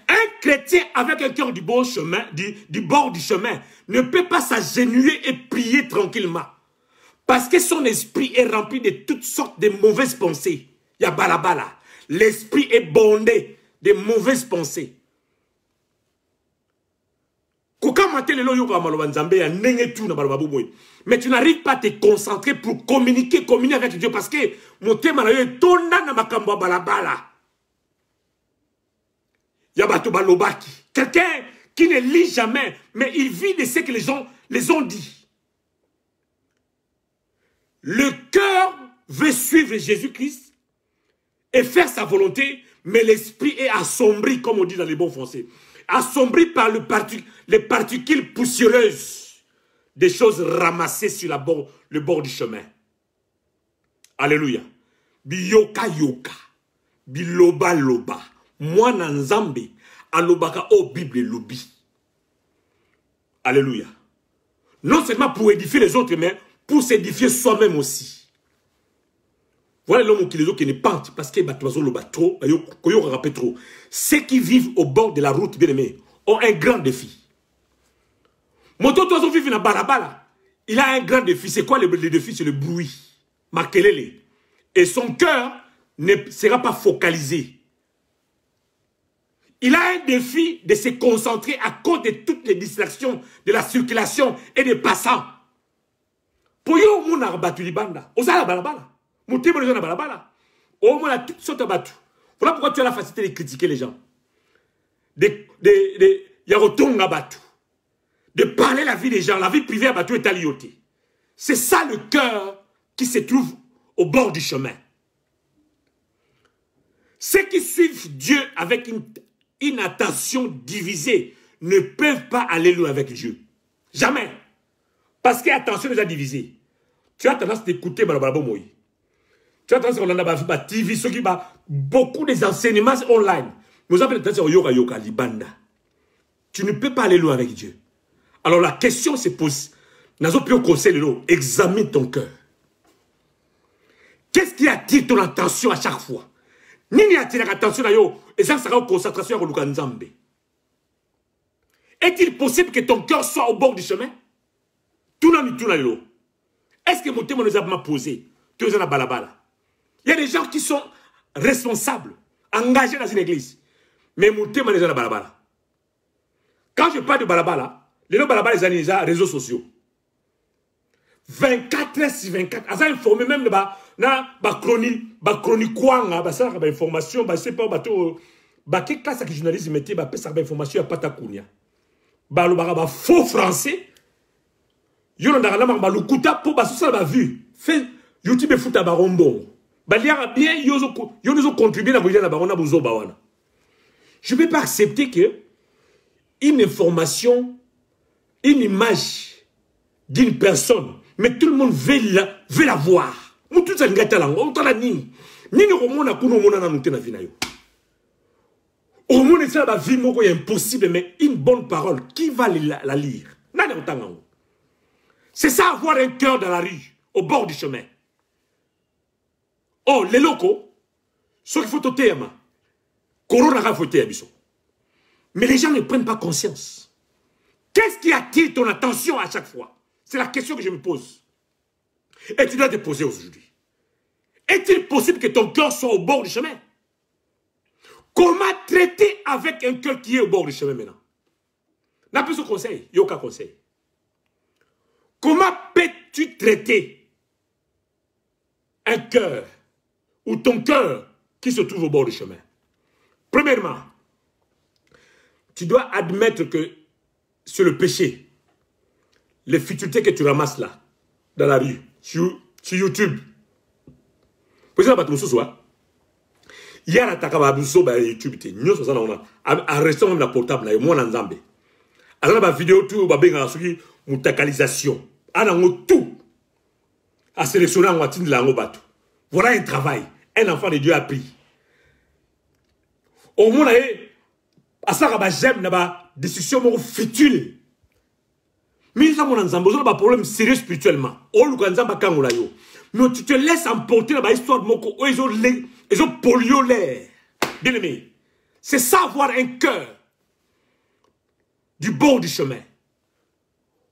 Speaker 2: Un chrétien avec un cœur du bon chemin, du bord du chemin, ne peut pas s'agenouiller et prier tranquillement. Parce que son esprit est rempli de toutes sortes de mauvaises pensées. Il y a balabala. L'esprit est bondé de mauvaises pensées. Mais tu n'arrives pas à te concentrer pour communier avec Dieu parce que mon thème est tonda na makambo balabala. Yabato balobaki. Quelqu'un qui ne lit jamais, mais il vit de ce que les ont dit. Le cœur veut suivre Jésus-Christ et faire sa volonté, mais l'esprit est assombri, comme on dit dans les bons français. Assombri par les particules poussiéreuses des choses ramassées sur le bord du chemin. Alléluia. Biyoka yoka. Biloba loba. Moi nanzambe. Alobaka o Bible lobi. Alléluia. Non seulement pour édifier les autres, mais pour s'édifier soi-même aussi. Voilà l'homme qui n'est pas parce que trop. Ceux qui vivent au bord de la route, bien aimé, ont un grand défi. Moto tozo vivre dans balabala. Il a un grand défi. C'est quoi le défi? C'est le bruit. Makelele. Et son cœur ne sera pas focalisé. Il a un défi de se concentrer à cause de toutes les distractions de la circulation et des passants. Pour yo, mon arbattu libanda. Osala balabala. Mon témoin de balabala. Au moins, toutes sortes de battu. Voilà pourquoi tu as la facilité de critiquer les gens. Yarotonga battu. De parler la vie des gens. La vie privée à battu est alioté. C'est ça le cœur qui se trouve au bord du chemin. Ceux qui suivent Dieu avec une attention divisée ne peuvent pas aller loin avec Dieu. Jamais. Parce que l'attention les a divisés. Tu as tendance d'écouter Balabomoy. Tu as tendance à TV, ceux qui beaucoup des enseignements online. Nous avons tendance à yoga yoga libanda. Tu ne peux pas aller loin avec Dieu. Alors la question se pose. Nazo pio conseil examine ton cœur. Qu'est-ce qui attire ton attention à chaque fois? Nini attire l'attention à yo et ça sera en concentration à Lukanzambe. Est-il possible que ton cœur soit au bord du chemin? Est-ce que mon témoin nous a posé? Tu es dans la balabala. Il y a des gens qui sont responsables, engagés dans une église. Mais mon témoin est dans la balabala. Quand je parle de balabala, les balabala les réseaux sociaux. 24 heures sur 24. Asa informé même de chronique kwanga, ça information, c'est pas bateau. Quelle classe de journalisme mettait ça information à Patakunia. Le faux français. Yon a un lukuta pour ça la vu. Fait YouTube foot à barombo. Balia bien yozo contribué à la barona bozo bawana. Je ne peux pas accepter que une information, une image d'une personne, mais tout le monde veut la voir. Tout ça ngata lango, on t'a ni romona kuno mona na mutena vinayo. Au monde ça va vie moko impossible mais une bonne parole qui va la lire. Nana utangango. C'est ça avoir un cœur dans la rue, au bord du chemin. Oh, les locaux, ceux qui font au thème, Corona va voter à Bissot. Mais les gens ne prennent pas conscience. Qu'est-ce qui attire ton attention à chaque fois? C'est la question que je me pose. Et tu dois te poser aujourd'hui. Est-il possible que ton cœur soit au bord du chemin? Comment traiter avec un cœur qui est au bord du chemin maintenant? N'a plus ce conseil, il n'y a aucun conseil. Comment peux-tu traiter un cœur ou ton cœur qui se trouve au bord du chemin? Premièrement, tu dois admettre que c'est le péché, les futilités que tu ramasses là, dans la rue, sur YouTube. Pour ça, il y a la sur YouTube, nous sommes arrêtons même la portable, et moi, on a alors, la vidéo, tout, la mutakalisation. Tout. À sélectionner en watine de la ngobato. Voilà un travail. Un enfant de Dieu a pris. Au moins, à ça, j'aime la décision futile. Mais ça, mon ensemble, on a un problème sérieux spirituellement. Mais tu te laisses emporter dans l'histoire de mon corps. Ils ont pollué l'air. Bien aimé. C'est ça, avoir un cœur du bord du chemin.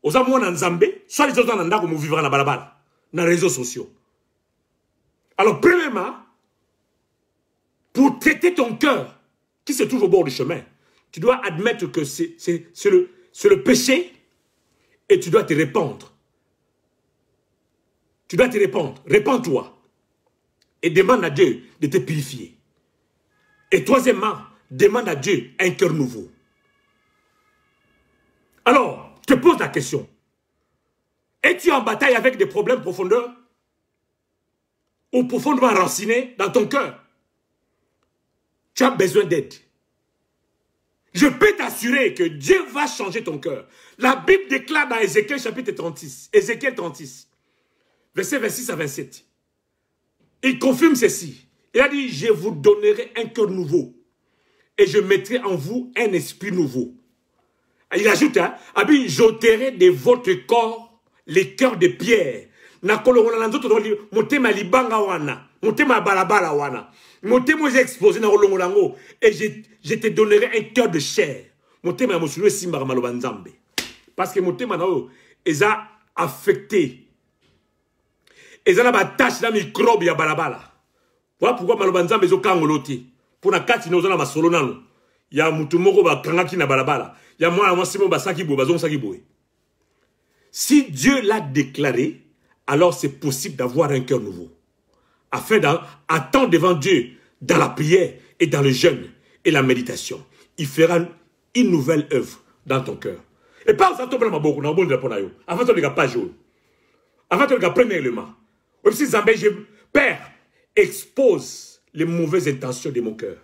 Speaker 2: Aux amours en Zambé, soit les autres en Anda comme vivre dans la balabala, dans les réseaux sociaux. Alors, premièrement, pour traiter ton cœur qui se trouve au bord du chemin, tu dois admettre que c'est c'est le péché et tu dois te répandre. Tu dois te répandre. Répands-toi. Et demande à Dieu de te purifier. Et troisièmement, demande à Dieu un cœur nouveau. Alors, je te pose la question. Es-tu en bataille avec des problèmes profondeurs ou profondément enracinés dans ton cœur? Tu as besoin d'aide. Je peux t'assurer que Dieu va changer ton cœur. La Bible déclare dans Ézéchiel chapitre 36, Ézéchiel 36, versets 26 à 27. Il confirme ceci. Il a dit, je vous donnerai un cœur nouveau et je mettrai en vous un esprit nouveau. Il ajoute, hein, j'ôterai de votre corps les cœurs de pierre. Et je te donnerai un cœur de chair. Parce que mon thème est affecté. Et ça a tâche dans microbe ya balabala. Voilà pourquoi malobanzambe zo kangoloti. Pour na kati no zona masolo nano. Ya mutu moko ba kangaki na balabala. Ya mwana mwasi mo basaki bo bazon saki boy. Si Dieu l'a déclaré, alors c'est possible d'avoir un cœur nouveau. Afin d'attendre devant Dieu dans la prière et dans le jeûne et la méditation. Il fera une nouvelle œuvre dans ton cœur. Et pas ça tombe ma beaucoup na bon de ponayo. Avant de pas jour. Avant de premier élément. Aussi Zambé, Père, expose les mauvaises intentions de mon cœur.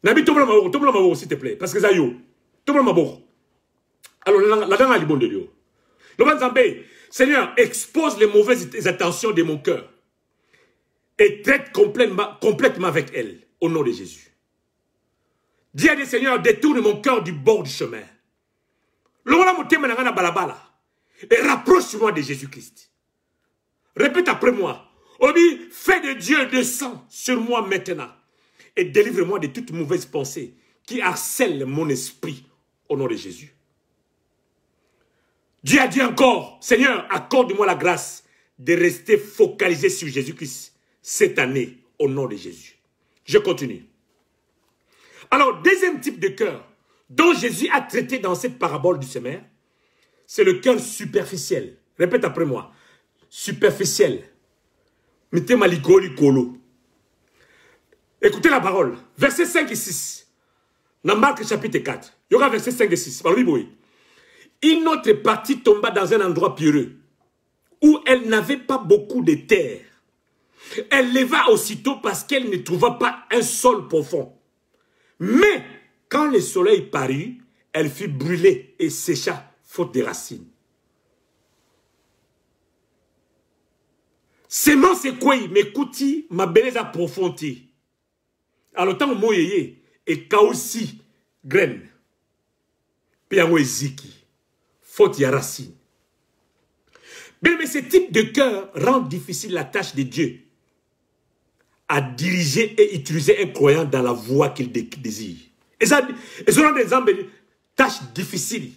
Speaker 2: Nabi tombe la mabo s'il te plaît parce que ça yo. Tombe la mabo. Alors la dame a dit bon de Dieu. Le Zambé, Seigneur, expose les mauvaises intentions de mon cœur et traite complètement avec elles, au nom de Jésus. Dis à des Seigneur, détourne mon cœur du bord du chemin. Et rapproche-moi de Jésus-Christ. Répète après moi. Obi, fais de Dieu de sang sur moi maintenant et délivre-moi de toute mauvaise pensée qui harcèle mon esprit, au nom de Jésus. Dieu a dit encore, Seigneur, accorde-moi la grâce de rester focalisé sur Jésus-Christ cette année, au nom de Jésus. Je continue. Alors, deuxième type de cœur dont Jésus a traité dans cette parabole du semeur, c'est le cœur superficiel. Répète après moi. Superficiel. Mettez ma ligoli kolo. Écoutez la parole. Versets 5 et 6. Dans Marc chapitre 4. Il y aura versets 5 et 6. Une autre partie tomba dans un endroit pierreux où elle n'avait pas beaucoup de terre. Elle leva aussitôt parce qu'elle ne trouva pas un sol profond. Mais quand le soleil parut, elle fut brûlée et sécha faute de racines. Semence quoi, mais kouti ma beleza approfondie. Alors tant mo yeye et kaosi graine. Piango eziki faute de racines. Bien, mais ce type de cœur rend difficile la tâche de Dieu à diriger et utiliser un croyant dans la voie qu'il désire. Et ça rend des tâches difficiles.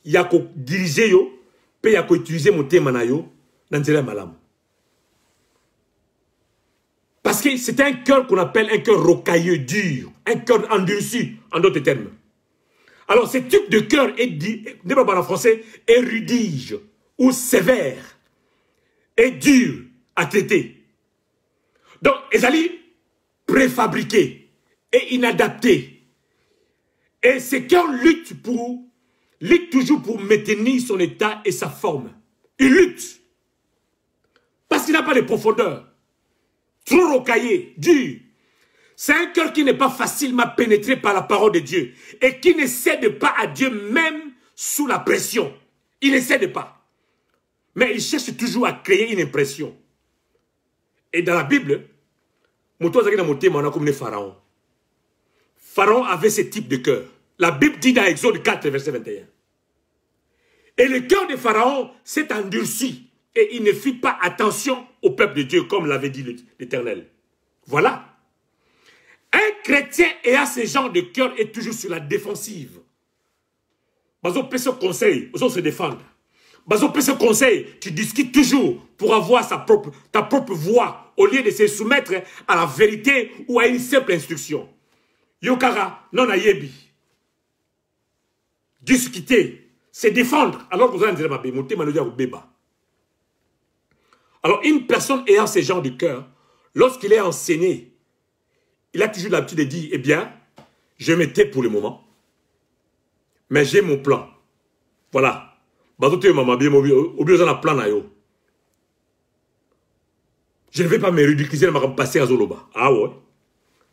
Speaker 2: Il y a qu'à diriger, puis il y a qu'à utiliser mon thème dans le malam. Parce que c'est un cœur qu'on appelle un cœur rocailleux, dur, un cœur endurci, en d'autres termes. Alors, ce type de cœur est dit, en français, est rudige ou sévère, est dur à traiter. Donc, Ezali, préfabriqué et inadapté. Et ce cœur lutte toujours pour maintenir son état et sa forme. Il lutte. Parce qu'il n'a pas de profondeur. Trop rocaillé, dur. C'est un cœur qui n'est pas facilement pénétré par la parole de Dieu. Et qui ne cède pas à Dieu même sous la pression. Il ne cède pas. Mais il cherche toujours à créer une impression. Et dans la Bible, Pharaon. Pharaon avait ce type de cœur. La Bible dit dans Exode 4, verset 21. Et le cœur de Pharaon s'est endurci et il ne fit pas attention au peuple de Dieu comme l'avait dit l'Éternel. Voilà. Un chrétien ayant ce genre de cœur est toujours sur la défensive. Bazo peut se conseil, bazo se défendre. Bazo peut se conseil, tu discutes toujours pour avoir ta propre voix au lieu de se soumettre à la vérité ou à une simple instruction. Yokara, non ayebi. discuter, se défendre, alors que vous allez dire, alors, une personne ayant ce genre de cœur, lorsqu'il est enseigné, il a toujours l'habitude de dire, eh bien, je me tais pour le moment, mais j'ai mon plan. Voilà. Je ne vais pas me ridiculiser, je vais passer à Zoloba. Ah ouais.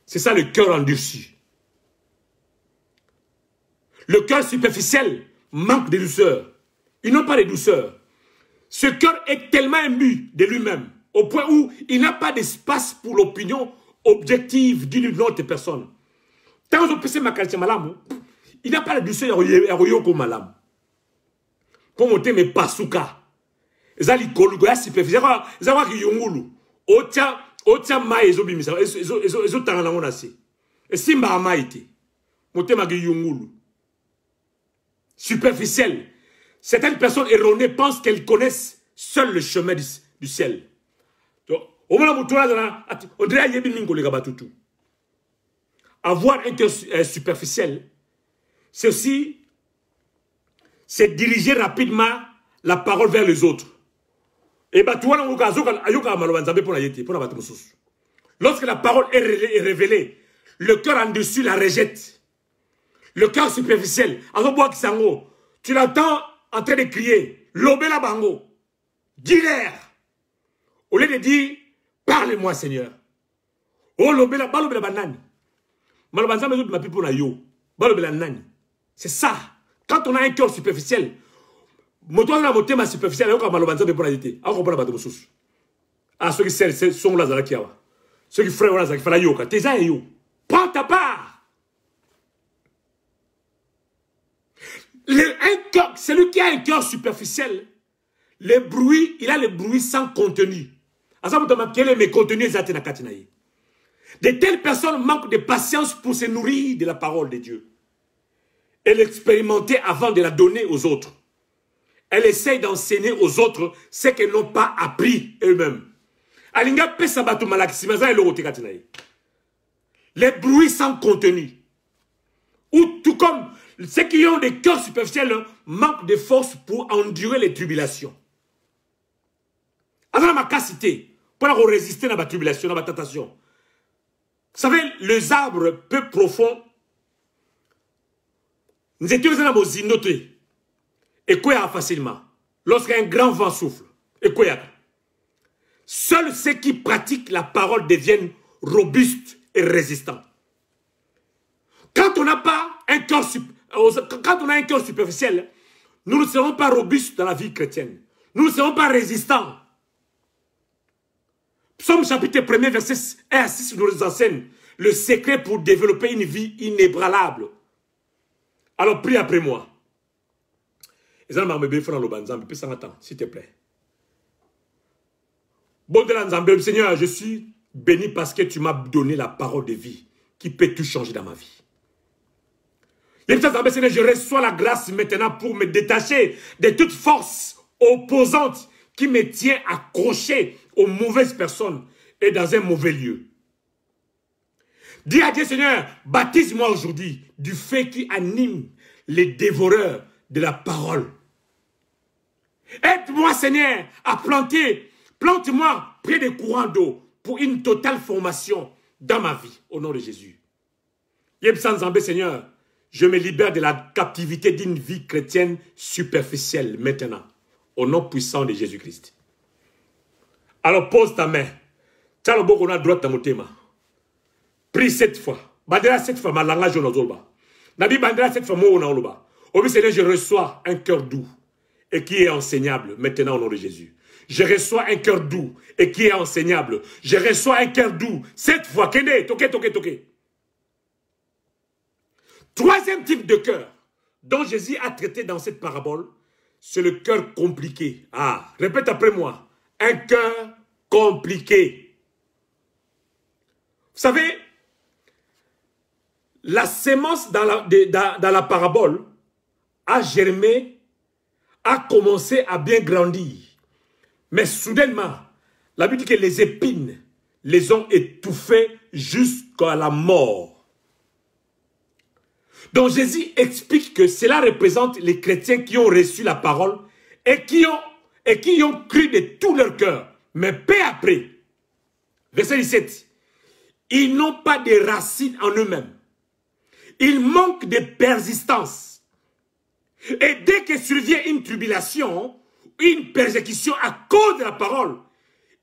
Speaker 2: C'est ça le cœur endurci. Le cœur superficiel manque de douceur. Ils n'ont pas de douceur. Ce cœur est tellement imbu de lui-même, au point où il n'a pas d'espace pour l'opinion objective d'une autre personne. Tant que vous avez malam, il n'a pas de douceur à Royoko malam. Pour monter mes pasuka. Zali kolugo superficiel. Zawa ki yongulu. Otia ma ezobimisa. Ezo tangana monasi. Et simba amaite. Monter ma yongulu. Superficiel. Certaines personnes erronées pensent qu'elles connaissent seul le chemin du ciel. Avoir un cœur superficiel, c'est aussi diriger rapidement la parole vers les autres. Et lorsque la parole est révélée, le cœur en dessus la rejette. Le cœur superficiel, tu l'entends en train de crier, Lobela Bango, dis-leur, au lieu de dire, parle-moi Seigneur. Oh Lobela Banani. C'est ça. Quand on a un cœur superficiel, ceux qui sont là, ceux qui frères là, prends ta part. Celui qui a un cœur superficiel, le bruit, il a le bruit sans contenu. De telles personnes manquent de patience pour se nourrir de la parole de Dieu. Et l'expérimenter avant de la donner aux autres. Elle essaye d'enseigner aux autres ce qu'elles n'ont pas appris eux-mêmes. Les bruits sans contenu. Ou tout comme ceux qui ont des cœurs superficiels manquent de force pour endurer les tribulations. Avant ma capacité pour résister à la tribulation, à la tentation. Vous savez, les arbres peu profonds, nous étions dans nos innotés. Et quoi facilement? Lorsqu'un grand vent souffle. Et quoi? Seuls ceux qui pratiquent la parole deviennent robustes et résistants. Quand on n'a pas un cœur superficiel, nous ne serons pas robustes dans la vie chrétienne. Nous ne serons pas résistants. Psaume chapitre 1er, verset 1 à 6 nous enseigne le secret pour développer une vie inébranlable. Alors prie après moi. S'il te plaît. Bon de Seigneur, je suis béni parce que tu m'as donné la parole de vie qui peut tout changer dans ma vie. Seigneur, je reçois la grâce maintenant pour me détacher de toute force opposante qui me tient accroché aux mauvaises personnes et dans un mauvais lieu. Dis à Dieu, Seigneur, baptise-moi aujourd'hui du feu qui anime les dévoreurs de la parole. Aide-moi, Seigneur, à plante-moi près des courants d'eau pour une totale formation dans ma vie, au nom de Jésus. Seigneur, je me libère de la captivité d'une vie chrétienne superficielle maintenant, au nom puissant de Jésus-Christ. Alors pose ta main. Tiens le bon droite dans mon thème. Prie 7 fois. Bandera 7 fois, ma langage on a Nabi bandera 7 fois, moi on a Au Seigneur, je reçois un cœur doux et qui est enseignable maintenant au nom de Jésus. Je reçois un cœur doux et qui est enseignable. Je reçois un cœur doux 7 fois. Kende, toke. Troisième type de cœur dont Jésus a traité dans cette parabole, c'est le cœur compliqué. Ah, répète après moi. Un cœur compliqué. Vous savez, la sémence dans la parabole a germé, a commencé à bien grandir. Mais soudainement, la Bible dit que les épines les ont étouffés jusqu'à la mort. Donc Jésus explique que cela représente les chrétiens qui ont reçu la parole et qui ont cru de tout leur cœur. Mais peu après, verset 17, ils n'ont pas de racines en eux-mêmes. Ils manquent de persistance. Et dès que survient une tribulation, une persécution à cause de la parole,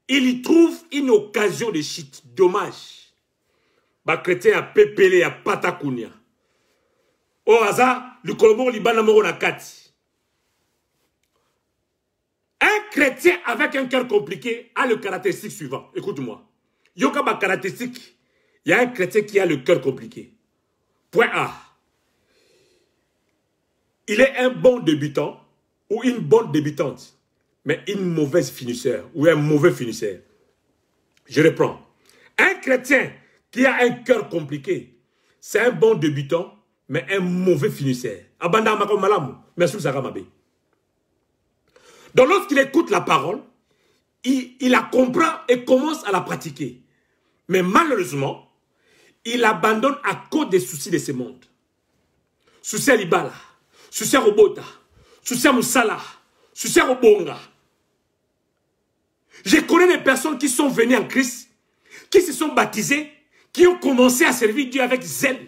Speaker 2: ils y trouvent une occasion de chute. Dommage. Les chrétiens a pépélé à Patakunia. Au hasard, le Colombo Libana Moro Nakati. Un chrétien avec un cœur compliqué a le caractéristique suivant. Écoute-moi. Yoka ba caractéristique. Il y a un chrétien qui a le cœur compliqué. Point A. Il est un bon débutant ou une bonne débutante, mais une mauvaise finisseur ou un mauvais finisseur. Je reprends. Un chrétien qui a un cœur compliqué, c'est un bon débutant, mais un mauvais finisseur. Abanda Mako Malamu, merci Saramabe. Donc lorsqu'il écoute la parole, il la comprend et commence à la pratiquer. Mais malheureusement, il abandonne à cause des soucis de ce monde. Souci à Libala, souci à Robota, souci à Moussala, souci à Robonga. Je connais des personnes qui sont venues en Christ, qui se sont baptisées, qui ont commencé à servir Dieu avec zèle,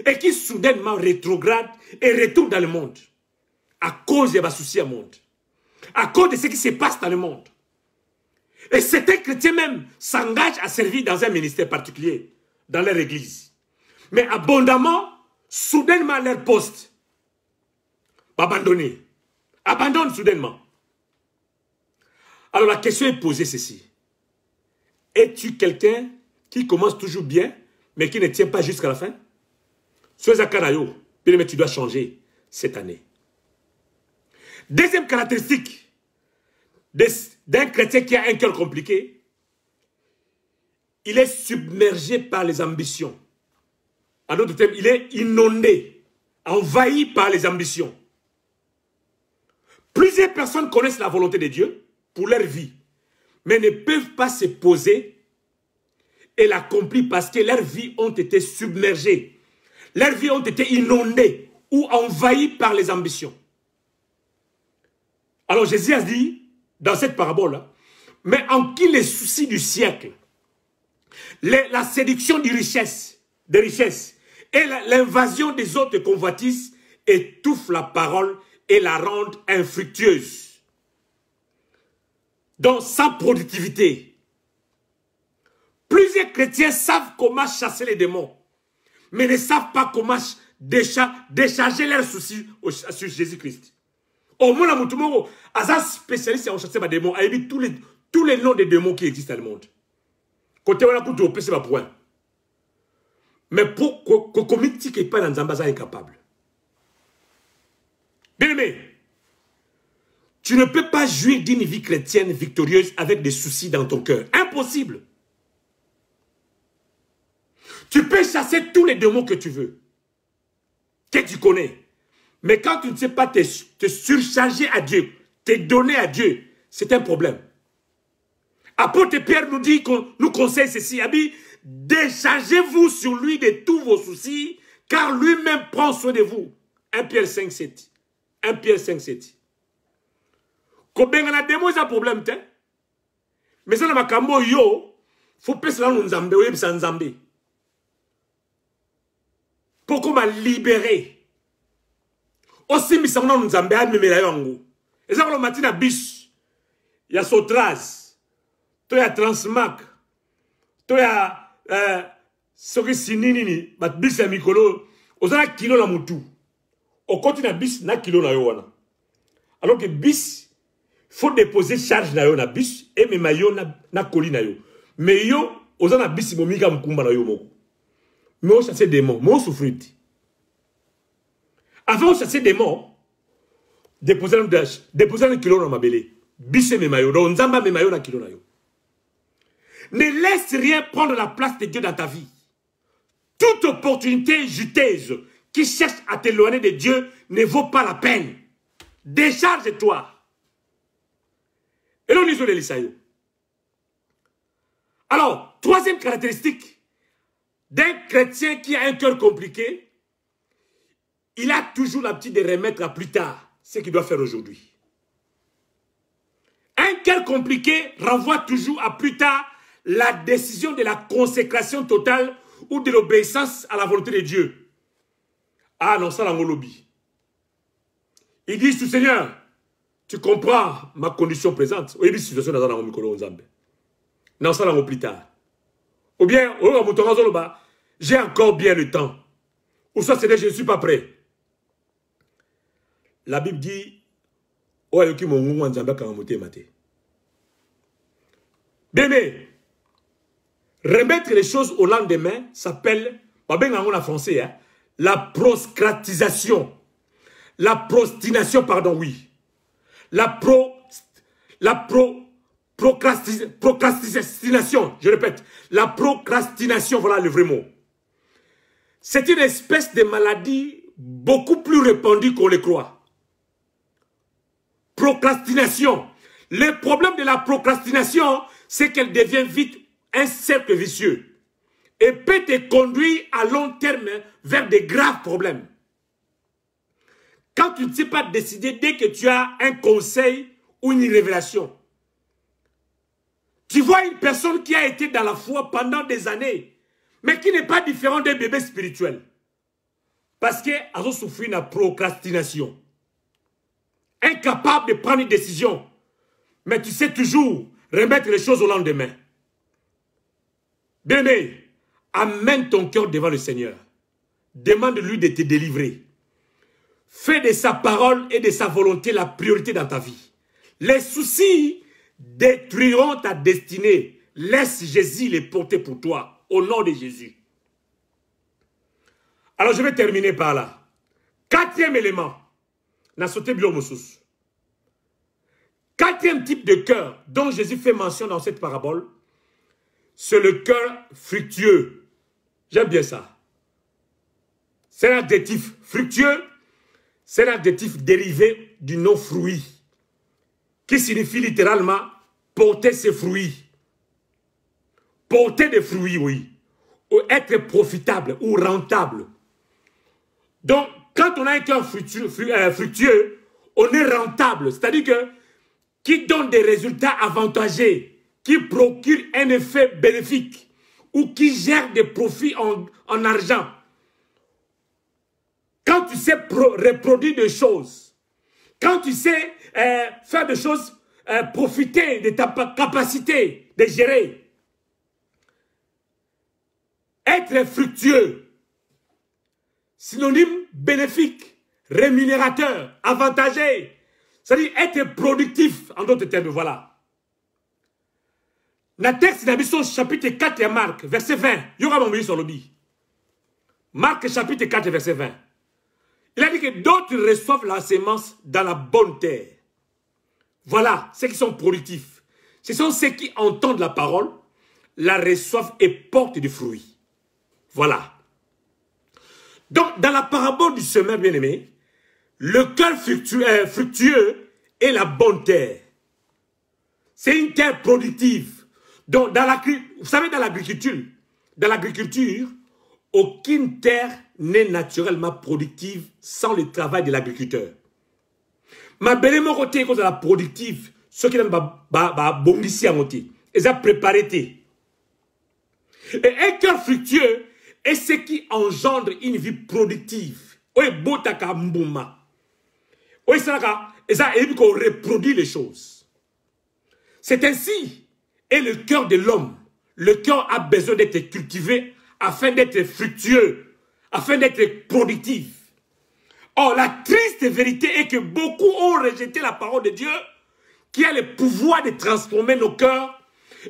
Speaker 2: et qui soudainement rétrogradent et retournent dans le monde. À cause de soucis au monde. À cause de ce qui se passe dans le monde. Et certains chrétiens même s'engagent à servir dans un ministère particulier, dans leur église. Mais abondamment, soudainement leur poste, abandonné. Abandonne soudainement. Alors la question est posée ceci. Es-tu quelqu'un qui commence toujours bien, mais qui ne tient pas jusqu'à la fin? Sois Akarayo, mais tu dois changer cette année. Deuxième caractéristique d'un chrétien qui a un cœur compliqué, il est submergé par les ambitions. En d'autres termes, il est inondé, envahi par les ambitions. Plusieurs personnes connaissent la volonté de Dieu pour leur vie, mais ne peuvent pas se poser et l'accomplir parce que leurs vies ont été submergées. Leurs vies ont été inondées ou envahies par les ambitions. Alors Jésus a dit, dans cette parabole, mais en qui les soucis du siècle, la séduction des richesses et l'invasion des autres convoitises étouffent la parole et la rendent infructueuse. Donc, sans productivité. Plusieurs chrétiens savent comment chasser les démons, mais ne savent pas comment décharger leurs soucis sur Jésus-Christ. Au moins, un spécialiste en chasser les démons a émis tous les noms des démons qui existent dans le monde. Côté on a coupé au PC, point. Mais pour que comité qui pas dans Zambaza est capable. Bien aimé, tu ne peux pas jouir d'une vie chrétienne victorieuse avec des soucis dans ton cœur. Impossible. Tu peux chasser tous les démons que tu veux, que tu connais. Mais quand tu ne sais pas te surcharger à Dieu, te donner à Dieu, c'est un problème. Apôtre Pierre nous dit, nous conseille ceci, Abi, déchargez-vous sur lui de tous vos soucis, car lui-même prend soin de vous. 1 Pierre 5, 7. 1 Pierre 5, 7. Combien on a des mots, c'est un problème, t'es? Mais ça, n'a pas yo, faut pas se rendre Nzambé, ou sans Nzambé. Pour qu'on m'a libéré. Aussi, mais ça, on a Nzambé, à me mettre en et ça, on a matin à bis. Il y a Sotras. Il y a Transmac. Il y a ce qui sinini, mais bis à Mikolo. On a kilo la moutou. Au continue à bis, na kilo na yo. Alors que bis, faut déposer charge na yo na bis, et me mayo na koli na yo. Mais yo, on a bis, mo mika mkumba na yo moko. Mais on chasse des morts, mais on souffre. Avant de chasser des morts, déposer un kilo dans ma belé. Bis et me mayo, on zamba me mayo na kilo na yo. Ne laisse rien prendre la place de Dieu dans ta vie. Toute opportunité juteuse qui cherche à t'éloigner de Dieu ne vaut pas la peine. Décharge-toi. Et l'on lisons l'Elissaïo. Alors, troisième caractéristique d'un chrétien qui a un cœur compliqué, il a toujours l'habitude de remettre à plus tard ce qu'il doit faire aujourd'hui. Un cœur compliqué renvoie toujours à plus tard la décision de la consécration totale ou de l'obéissance à la volonté de Dieu. Ah non, ça, c'est lobby. Ils disent, Seigneur, tu comprends ma condition présente. Oui, situation dans un micro non, ça, c'est plus tard. Ou bien, j'ai encore bien le temps. Ou soit, c'est je ne suis pas prêt. La Bible dit, bien-aimé, remettre les choses au lendemain s'appelle, en français, hein, la proscratisation. La prostination, pardon, oui. Procrastination, je répète. La procrastination, voilà le vrai mot. C'est une espèce de maladie beaucoup plus répandue qu'on le croit. Procrastination. Le problème de la procrastination, c'est qu'elle devient vite un cercle vicieux et peut te conduire à long terme vers de graves problèmes. Quand tu ne sais pas décider dès que tu as un conseil ou une révélation, tu vois une personne qui a été dans la foi pendant des années, mais qui n'est pas différent d'un bébé spirituel. Parce qu'elle a souffert de procrastination. Incapable de prendre une décision. Mais tu sais toujours remettre les choses au lendemain. Bien-aimé, amène ton cœur devant le Seigneur. Demande-lui de te délivrer. Fais de sa parole et de sa volonté la priorité dans ta vie. Les soucis détruiront ta destinée. Laisse Jésus les porter pour toi, au nom de Jésus. Alors je vais terminer par là. Quatrième élément. Quatrième type de cœur dont Jésus fait mention dans cette parabole, c'est le cœur fructueux. J'aime bien ça. C'est un adjectif fructueux, c'est un adjectif dérivé du nom fruit, qui signifie littéralement porter ses fruits. Porter des fruits, oui. Ou être profitable ou rentable. Donc, quand on a un cœur fructueux, on est rentable. C'est-à-dire que qui donne des résultats avantageux, qui procure un effet bénéfique ou qui gère des profits en argent. Quand tu sais reproduire des choses, quand tu sais faire des choses, profiter de ta capacité de gérer, être fructueux, synonyme bénéfique, rémunérateur, avantagé, c'est-à-dire être productif, en d'autres termes, voilà. Dans le texte d'Abyson, chapitre 4 et Marc, verset 20, il y aura mon sur le lobby. Marc, chapitre 4, verset 20. Il a dit que d'autres reçoivent la sémence dans la bonne terre. Voilà, ceux qui sont productifs. Ce sont ceux qui entendent la parole, la reçoivent et portent du fruit. Voilà. Donc, dans la parabole du semeur bien-aimé, le cœur fructueux est la bonne terre. C'est une terre productive. Donc, vous savez, dans l'agriculture, aucune terre n'est naturellement productive sans le travail de l'agriculteur. Ma belle mon côté, quand la productive, ce qui est bon ici à monter, ils ont préparé. Et un cœur fructueux est ce qui engendre une vie productive. Oui, botaka mbouma. Oui, ça qu'on reproduit les choses. C'est ainsi. Et le cœur de l'homme, le cœur a besoin d'être cultivé afin d'être fructueux, afin d'être productif. Or, la triste vérité est que beaucoup ont rejeté la parole de Dieu qui a le pouvoir de transformer nos cœurs.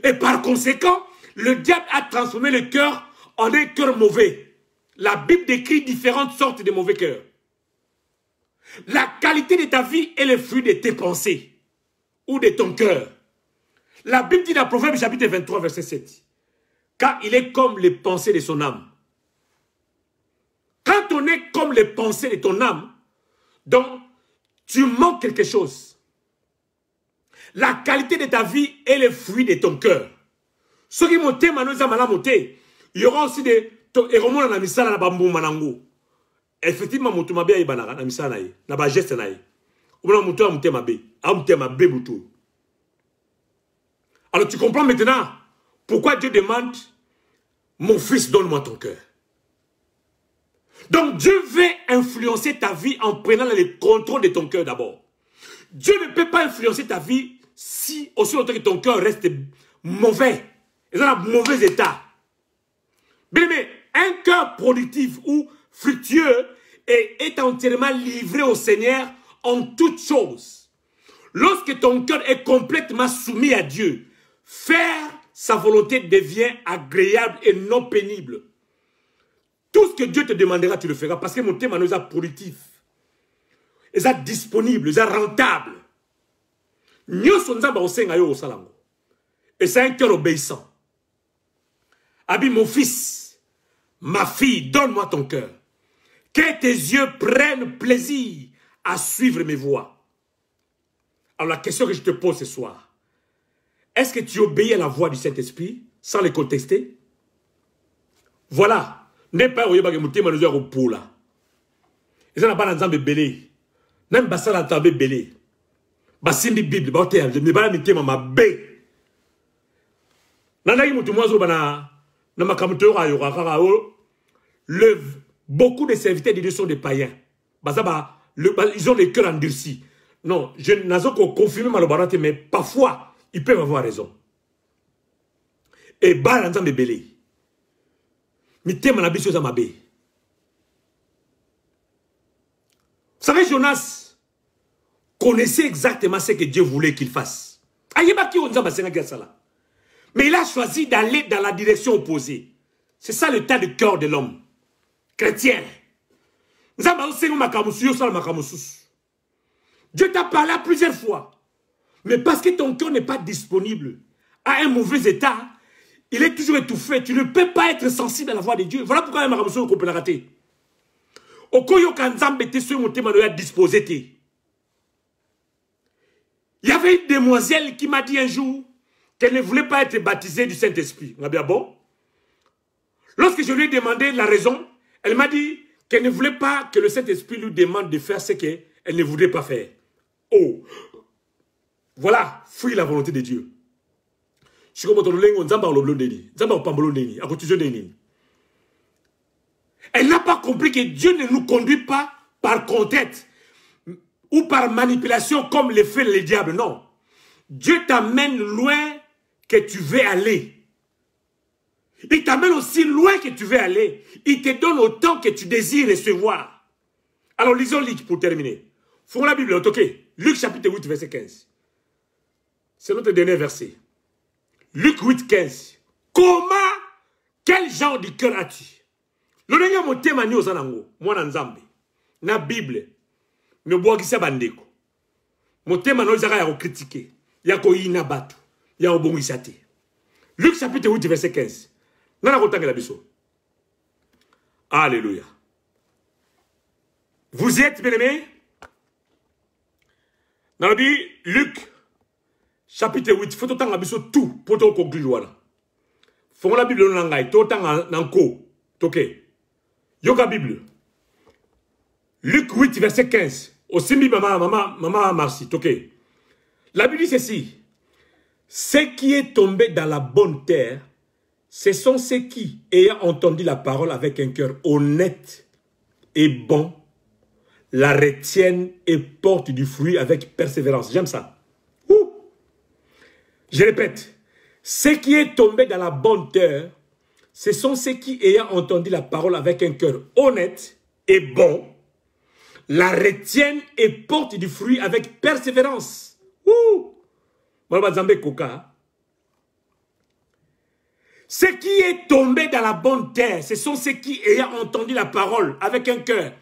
Speaker 2: Et par conséquent, le diable a transformé le cœur en un cœur mauvais. La Bible décrit différentes sortes de mauvais cœurs. La qualité de ta vie est le fruit de tes pensées ou de ton cœur. La Bible dit dans Proverbe chapitre 23, verset 7. Car il est comme les pensées de son âme. Quand on est comme les pensées de ton âme, donc tu manques quelque chose. La qualité de ta vie est le fruit de ton cœur. Ceux qui montent, il y aura aussi des... Effectivement, mon tomabe est banara, na misa nae, na ba geste nae. Ou bien mon tomabe, boutou. Alors tu comprends maintenant pourquoi Dieu demande, mon fils, donne-moi ton cœur. Donc Dieu veut influencer ta vie en prenant le contrôle de ton cœur d'abord. Dieu ne peut pas influencer ta vie si aussi longtemps que ton cœur reste mauvais, et dans un mauvais état. Mais un cœur productif ou fructueux est entièrement livré au Seigneur en toutes choses. Lorsque ton cœur est complètement soumis à Dieu, faire sa volonté devient agréable et non pénible. Tout ce que Dieu te demandera, tu le feras parce que mon thème est productif, est disponible, est rentable. Et c'est un cœur obéissant. Abi, mon fils, ma fille, donne-moi ton cœur. Que tes yeux prennent plaisir à suivre mes voies. Alors la question que je te pose ce soir, est-ce que tu obéis à la voix du Saint-Esprit sans le contester? Voilà. N'est pas au moutima nous au poula. Et ça n'a pas d'ensemble belé. Même basa l'ensemble belé. Basimbi Bible, baoté, je ne vais pas mettre ma bé. Nanaï moutumoiso bana, namakamutora yoraka, beaucoup de serviteurs de Dieu sont des païens. Ils ont les cœurs endurcis. Non, je n'ai pas confirmé malheureusement, mais parfois, ils peuvent avoir raison. Et bas l'ensemble belé. Vous savez, Jonas connaissait exactement ce que Dieu voulait qu'il fasse. Mais il a choisi d'aller dans la direction opposée. C'est ça le tas de cœur de l'homme chrétien. Dieu t'a parlé à plusieurs fois. Mais parce que ton cœur n'est pas disponible à un mauvais état, il est toujours étouffé. Tu ne peux pas être sensible à la voix de Dieu. Voilà pourquoi il m'a raté. Il y avait une demoiselle qui m'a dit un jour qu'elle ne voulait pas être baptisée du Saint-Esprit. On a bien bon. Lorsque je lui ai demandé la raison, elle m'a dit qu'elle ne voulait pas que le Saint-Esprit lui demande de faire ce qu'elle ne voudrait pas faire. Oh! Voilà, fuis la volonté de Dieu. Elle n'a pas compris que Dieu ne nous conduit pas par conquête ou par manipulation comme le fait le diable. Non. Dieu t'amène loin que tu veux aller. Il t'amène aussi loin que tu veux aller. Il te donne autant que tu désires recevoir. Alors lisons Luc pour terminer. Fons la Bible, ok. Luc chapitre 8, verset 15. C'est notre dernier verset. Luc 8, 15. Comment, quel genre de cœur as-tu? L'onenga motema ni osanango, mwana nzambe. Na Bible, me boakisa bandeko. Motema no zaka ya ko critiquer, ya ko yina batu, ya obongisa te. Luc chapitre 8, verset 15. Nana kotangela biso. Alléluia. Vous êtes bien-aimés? Dans Luc chapitre 8, il faut autant tout pour te conclure. Faut la Bible nangai, autant nanko, toké. Yoga Bible. Luc 8, verset 15. Au Simbi maman Marcy, toké. La Bible dit ceci. Ce qui est tombé dans la bonne terre, ce sont ceux qui, ayant entendu la parole avec un cœur honnête et bon, la retiennent et portent du fruit avec persévérance. J'aime ça. Ouh. Je répète. Ce qui est tombé dans la bonne terre, ce sont ceux qui, ayant entendu la parole avec un cœur honnête et bon, la retiennent et portent du fruit avec persévérance. Ouh. Ce qui est tombé dans la bonne terre, ce sont ceux qui, ayant entendu la parole avec un cœur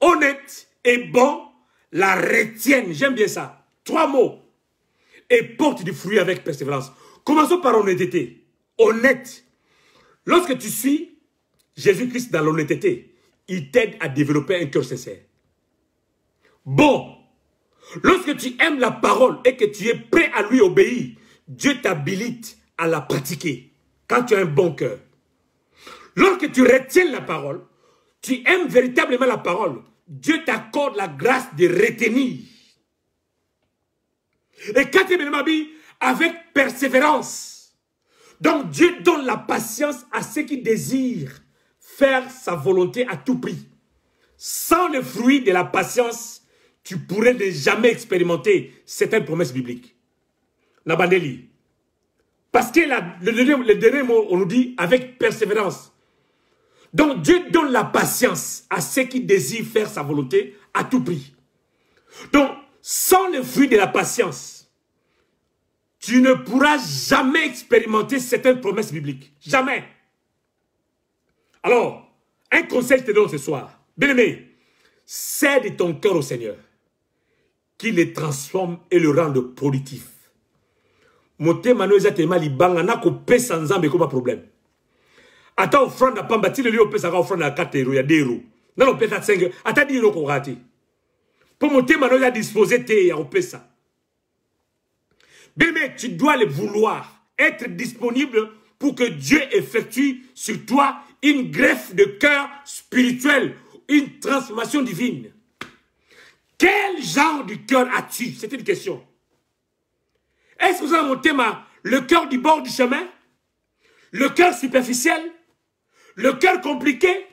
Speaker 2: honnête et bon, la retiennent. J'aime bien ça. 3 mots. Et portent du fruit avec persévérance. Commençons par honnêteté. Honnête. Lorsque tu suis Jésus-Christ dans l'honnêteté, il t'aide à développer un cœur sincère. Bon. Lorsque tu aimes la parole et que tu es prêt à lui obéir, Dieu t'habilite à la pratiquer. Quand tu as un bon cœur. Lorsque tu retiens la parole, tu aimes véritablement la parole, Dieu t'accorde la grâce de retenir. Et quatrième élément, avec persévérance. Donc Dieu donne la patience à ceux qui désirent faire sa volonté à tout prix. Sans le fruit de la patience, tu pourrais ne jamais expérimenter certaines promesses bibliques. Nabandeli. Parce que le dernier mot, on nous dit avec persévérance. Donc Dieu donne la patience à ceux qui désirent faire sa volonté à tout prix. Donc, sans le fruit de la patience, tu ne pourras jamais expérimenter certaines promesses bibliques. Jamais. Alors, un conseil je te donne ce soir. Bien-aimé, cède ton cœur au Seigneur, qu'il le transforme et le rende productif. Motema no ezatema libanga na ko pesa nzambe ko pas problème. Ata offrande pamba ti le liyo pesa ka offrande à 4 euros ya 2 euros. Na lo pesa 5 ata 10 euros ko rati. Pour motema no ya disposer te ya pesa. Bien mais tu dois le vouloir, être disponible pour que Dieu effectue sur toi une greffe de cœur spirituel, une transformation divine. Quel genre de cœur as-tu? C'est une question. Est-ce que vous avez mon thème, le cœur du bord du chemin, le cœur superficiel, le cœur compliqué,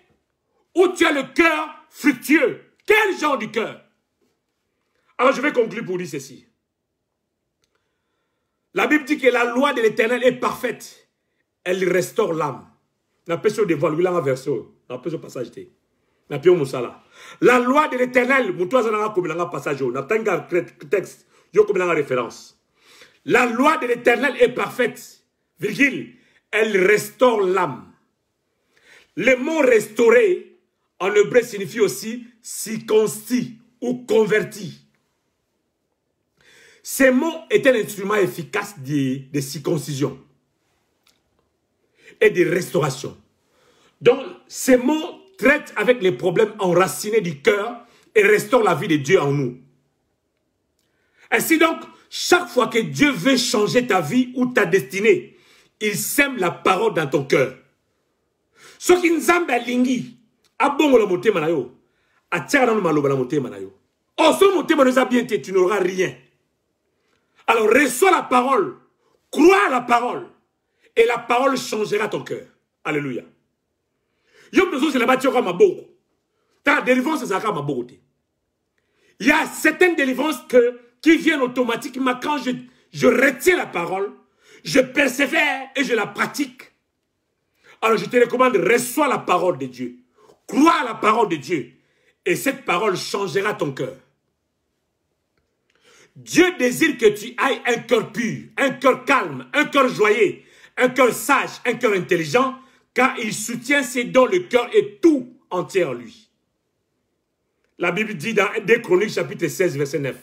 Speaker 2: ou tu as le cœur fructueux? Quel genre de cœur? Alors je vais conclure pour dire ceci. La Bible dit que la loi de l'Éternel est parfaite. Elle restaure l'âme. La loi de l'Éternel, texte, référence. La loi de l'Éternel est parfaite, virgule, elle restaure l'âme. Le mot restaurer en hébreu signifie aussi circoncis ou converti. Ce mot est un instrument efficace de circoncision et de restauration. Donc, ce mot traite avec les problèmes enracinés du cœur et restaure la vie de Dieu en nous. Ainsi donc, chaque fois que Dieu veut changer ta vie ou ta destinée, il sème la parole dans ton cœur. Ce qui nous a lingi, abongo la moté manayo, atchara no maloba la moté manayo. Oh, ce moté manayo bien tu n'auras rien. Alors reçois la parole, crois à la parole, et la parole changera ton cœur. Alléluia. Yo besoin c'est la bâtiment comme beaucoup. Ta délivrance c'est comme beaucoup. Il y a certaines délivrances qui viennent automatiquement quand je retiens la parole, je persévère et je la pratique. Alors je te recommande, reçois la parole de Dieu. Crois à la parole de Dieu. Et cette parole changera ton cœur. Dieu désire que tu ailles un cœur pur, un cœur calme, un cœur joyeux, un cœur sage, un cœur intelligent, car il soutient ses dons, le cœur est tout entier en lui. La Bible dit dans 2 Chroniques chapitre 16 verset 9.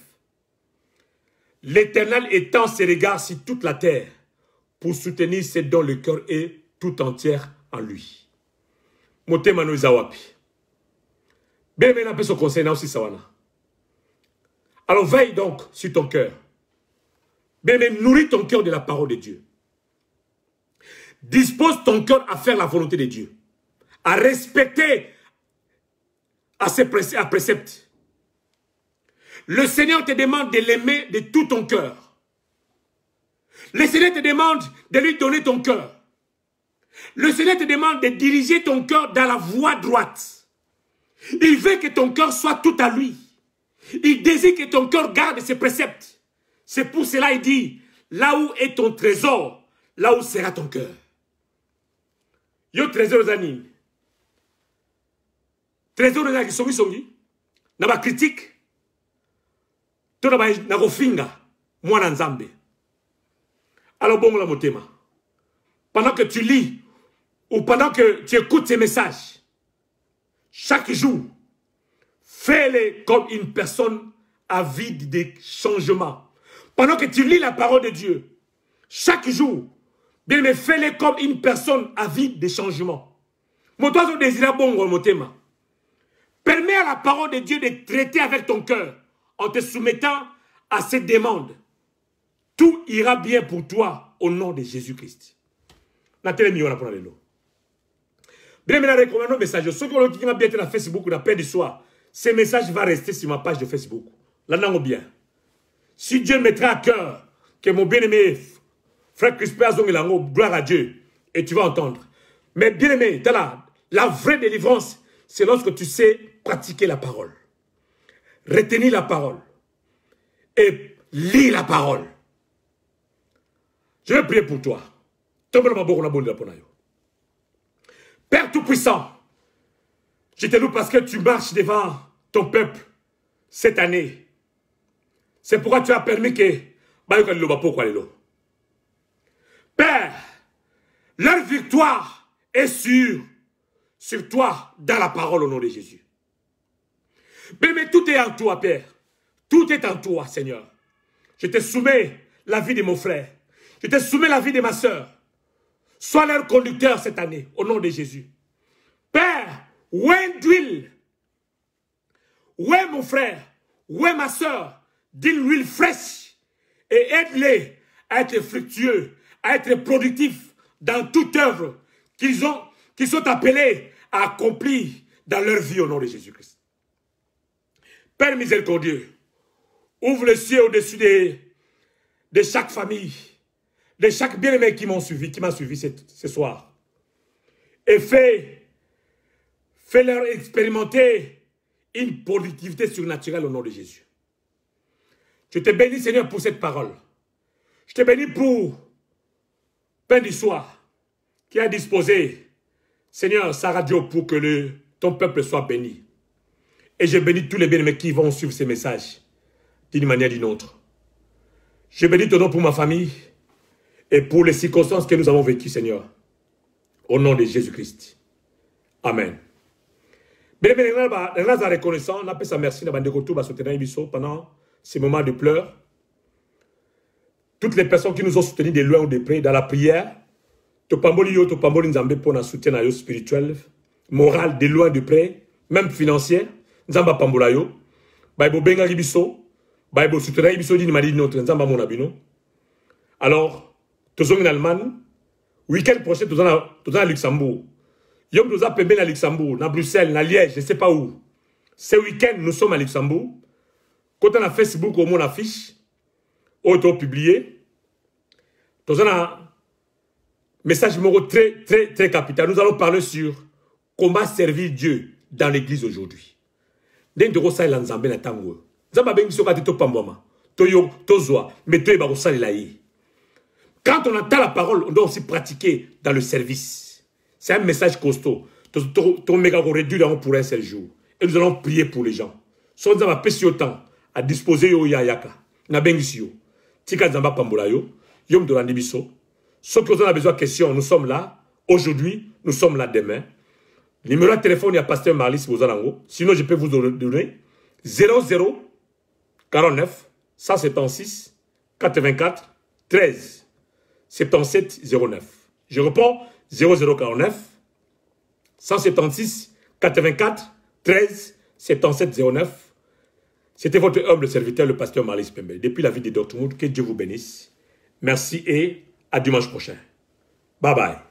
Speaker 2: L'Éternel étend ses regards sur toute la terre pour soutenir ses dons, le cœur est tout entier en lui. Motema no zawapi. Bien maintenant peut se conseiller aussi sawana. Alors veille donc sur ton cœur. Bien nourris ton cœur de la parole de Dieu. Dispose ton cœur à faire la volonté de Dieu, à respecter à ses préceptes. Le Seigneur te demande de l'aimer de tout ton cœur. Le Seigneur te demande de lui donner ton cœur. Le Seigneur te demande de diriger ton cœur dans la voie droite. Il veut que ton cœur soit tout à lui. Il désire que ton cœur garde ses préceptes. C'est pour cela qu'il dit, là où est ton trésor, là où sera ton cœur. Yo trésor zanine. Trésor zanine qui songi. Na ba critique. To na ba na kofinga. Mwana nzambe. Alors bon la motema. Pendant que tu lis ou pendant que tu écoutes ces messages, chaque jour, fais-les comme une personne avide de changement. Pendant que tu lis la parole de Dieu, chaque jour, bien mais fais-les comme une personne avide de changement. Motozo désira bongo motema. Permets à la parole de Dieu de traiter avec ton cœur en te soumettant à ses demandes. Tout ira bien pour toi au nom de Jésus-Christ. Bien maintenant, recommande nos messages. Ceux qui ont bien été dans Facebook, on a peur du soir. Ces messages vont rester sur ma page de Facebook. Là, non, bien. Si Dieu mettra à cœur que mon bien-aimé frère Crispin Azongilango, gloire à Dieu, et tu vas entendre. Mais bien-aimé, la vraie délivrance, c'est lorsque tu sais pratiquer la parole. Retenir la parole. Et lire la parole. Je vais prier pour toi. Père Tout-Puissant, je te loue parce que tu marches devant ton peuple cette année. C'est pourquoi tu as permis que... Père, leur victoire est sur toi dans la parole au nom de Jésus. Mais tout est en toi, Père. Tout est en toi, Seigneur. Je te soumets la vie de mon frère. Je te soumets la vie de ma soeur. Sois leur conducteur cette année, au nom de Jésus. Père, où est l'huile? Où est mon frère? Où est ma soeur? Dis l'huile fraîche et aide-les à être fructueux, à être productifs dans toute œuvre qu'ils sont appelés à accomplir dans leur vie au nom de Jésus-Christ. Père miséricordieux, ouvre le ciel au-dessus de chaque famille, de chaque bien-aimé qui m'a suivi ce soir. Et fais-leur expérimenter une productivité surnaturelle au nom de Jésus. Je te bénis, Seigneur, pour cette parole. Je te bénis pour Pain du soir qui a disposé, Seigneur, sa radio pour que ton peuple soit béni. Et je bénis tous les bien-aimés qui vont suivre ces messages d'une manière ou d'une autre. Je bénis ton nom pour ma famille et pour les circonstances que nous avons vécues, Seigneur. Au nom de Jésus-Christ. Amen. Bien-aimés, nous avons reconnaissance, on appelle ça merci, nous avons soutenir pendant ces moments de pleurs. Toutes les personnes qui nous ont soutenus de loin ou de près dans la prière, Topamboli Nzambe pour un soutien spirituel, moral de loin de près, même financier, Nzamba Pambolayo, Baibo Benga Ribiso, Baibo soutien Ribiso d'une manière notre Nzamba Monabino. Alors, nous sommes en Allemagne, week-end prochain, nous sommes à Luxembourg. Yom nous avons payé à Luxembourg, à Bruxelles, à Liège, je ne sais pas où. Ce week-end, nous sommes à Luxembourg. Quand on a Facebook, au mon affiche, auto-publié, nous avons un message numéro très, très, très capital. Nous allons parler sur comment servir Dieu dans l'église aujourd'hui. Quand on entend la parole, on doit aussi pratiquer dans le service. C'est un message costaud. Ton méga réduit pour un seul jour. Et nous allons prier pour les gens. Si nous avons passé autant à disposer yo yayaka, na bengisio, tika zamba pambola yo, yom de l'andibiso. Ceux qui ont besoin de questions, nous sommes là. Aujourd'hui, nous sommes là demain. Le numéro de téléphone, il y a Pasteur Marlis Bozalango. Sinon, je peux vous donner 00 49 176 84 13 77 09. Je réponds 0049 176 84 13 77 09. C'était votre humble serviteur, le pasteur Marlis Pembe. Depuis la ville de Dortmund, que Dieu vous bénisse. Merci et à dimanche prochain. Bye bye.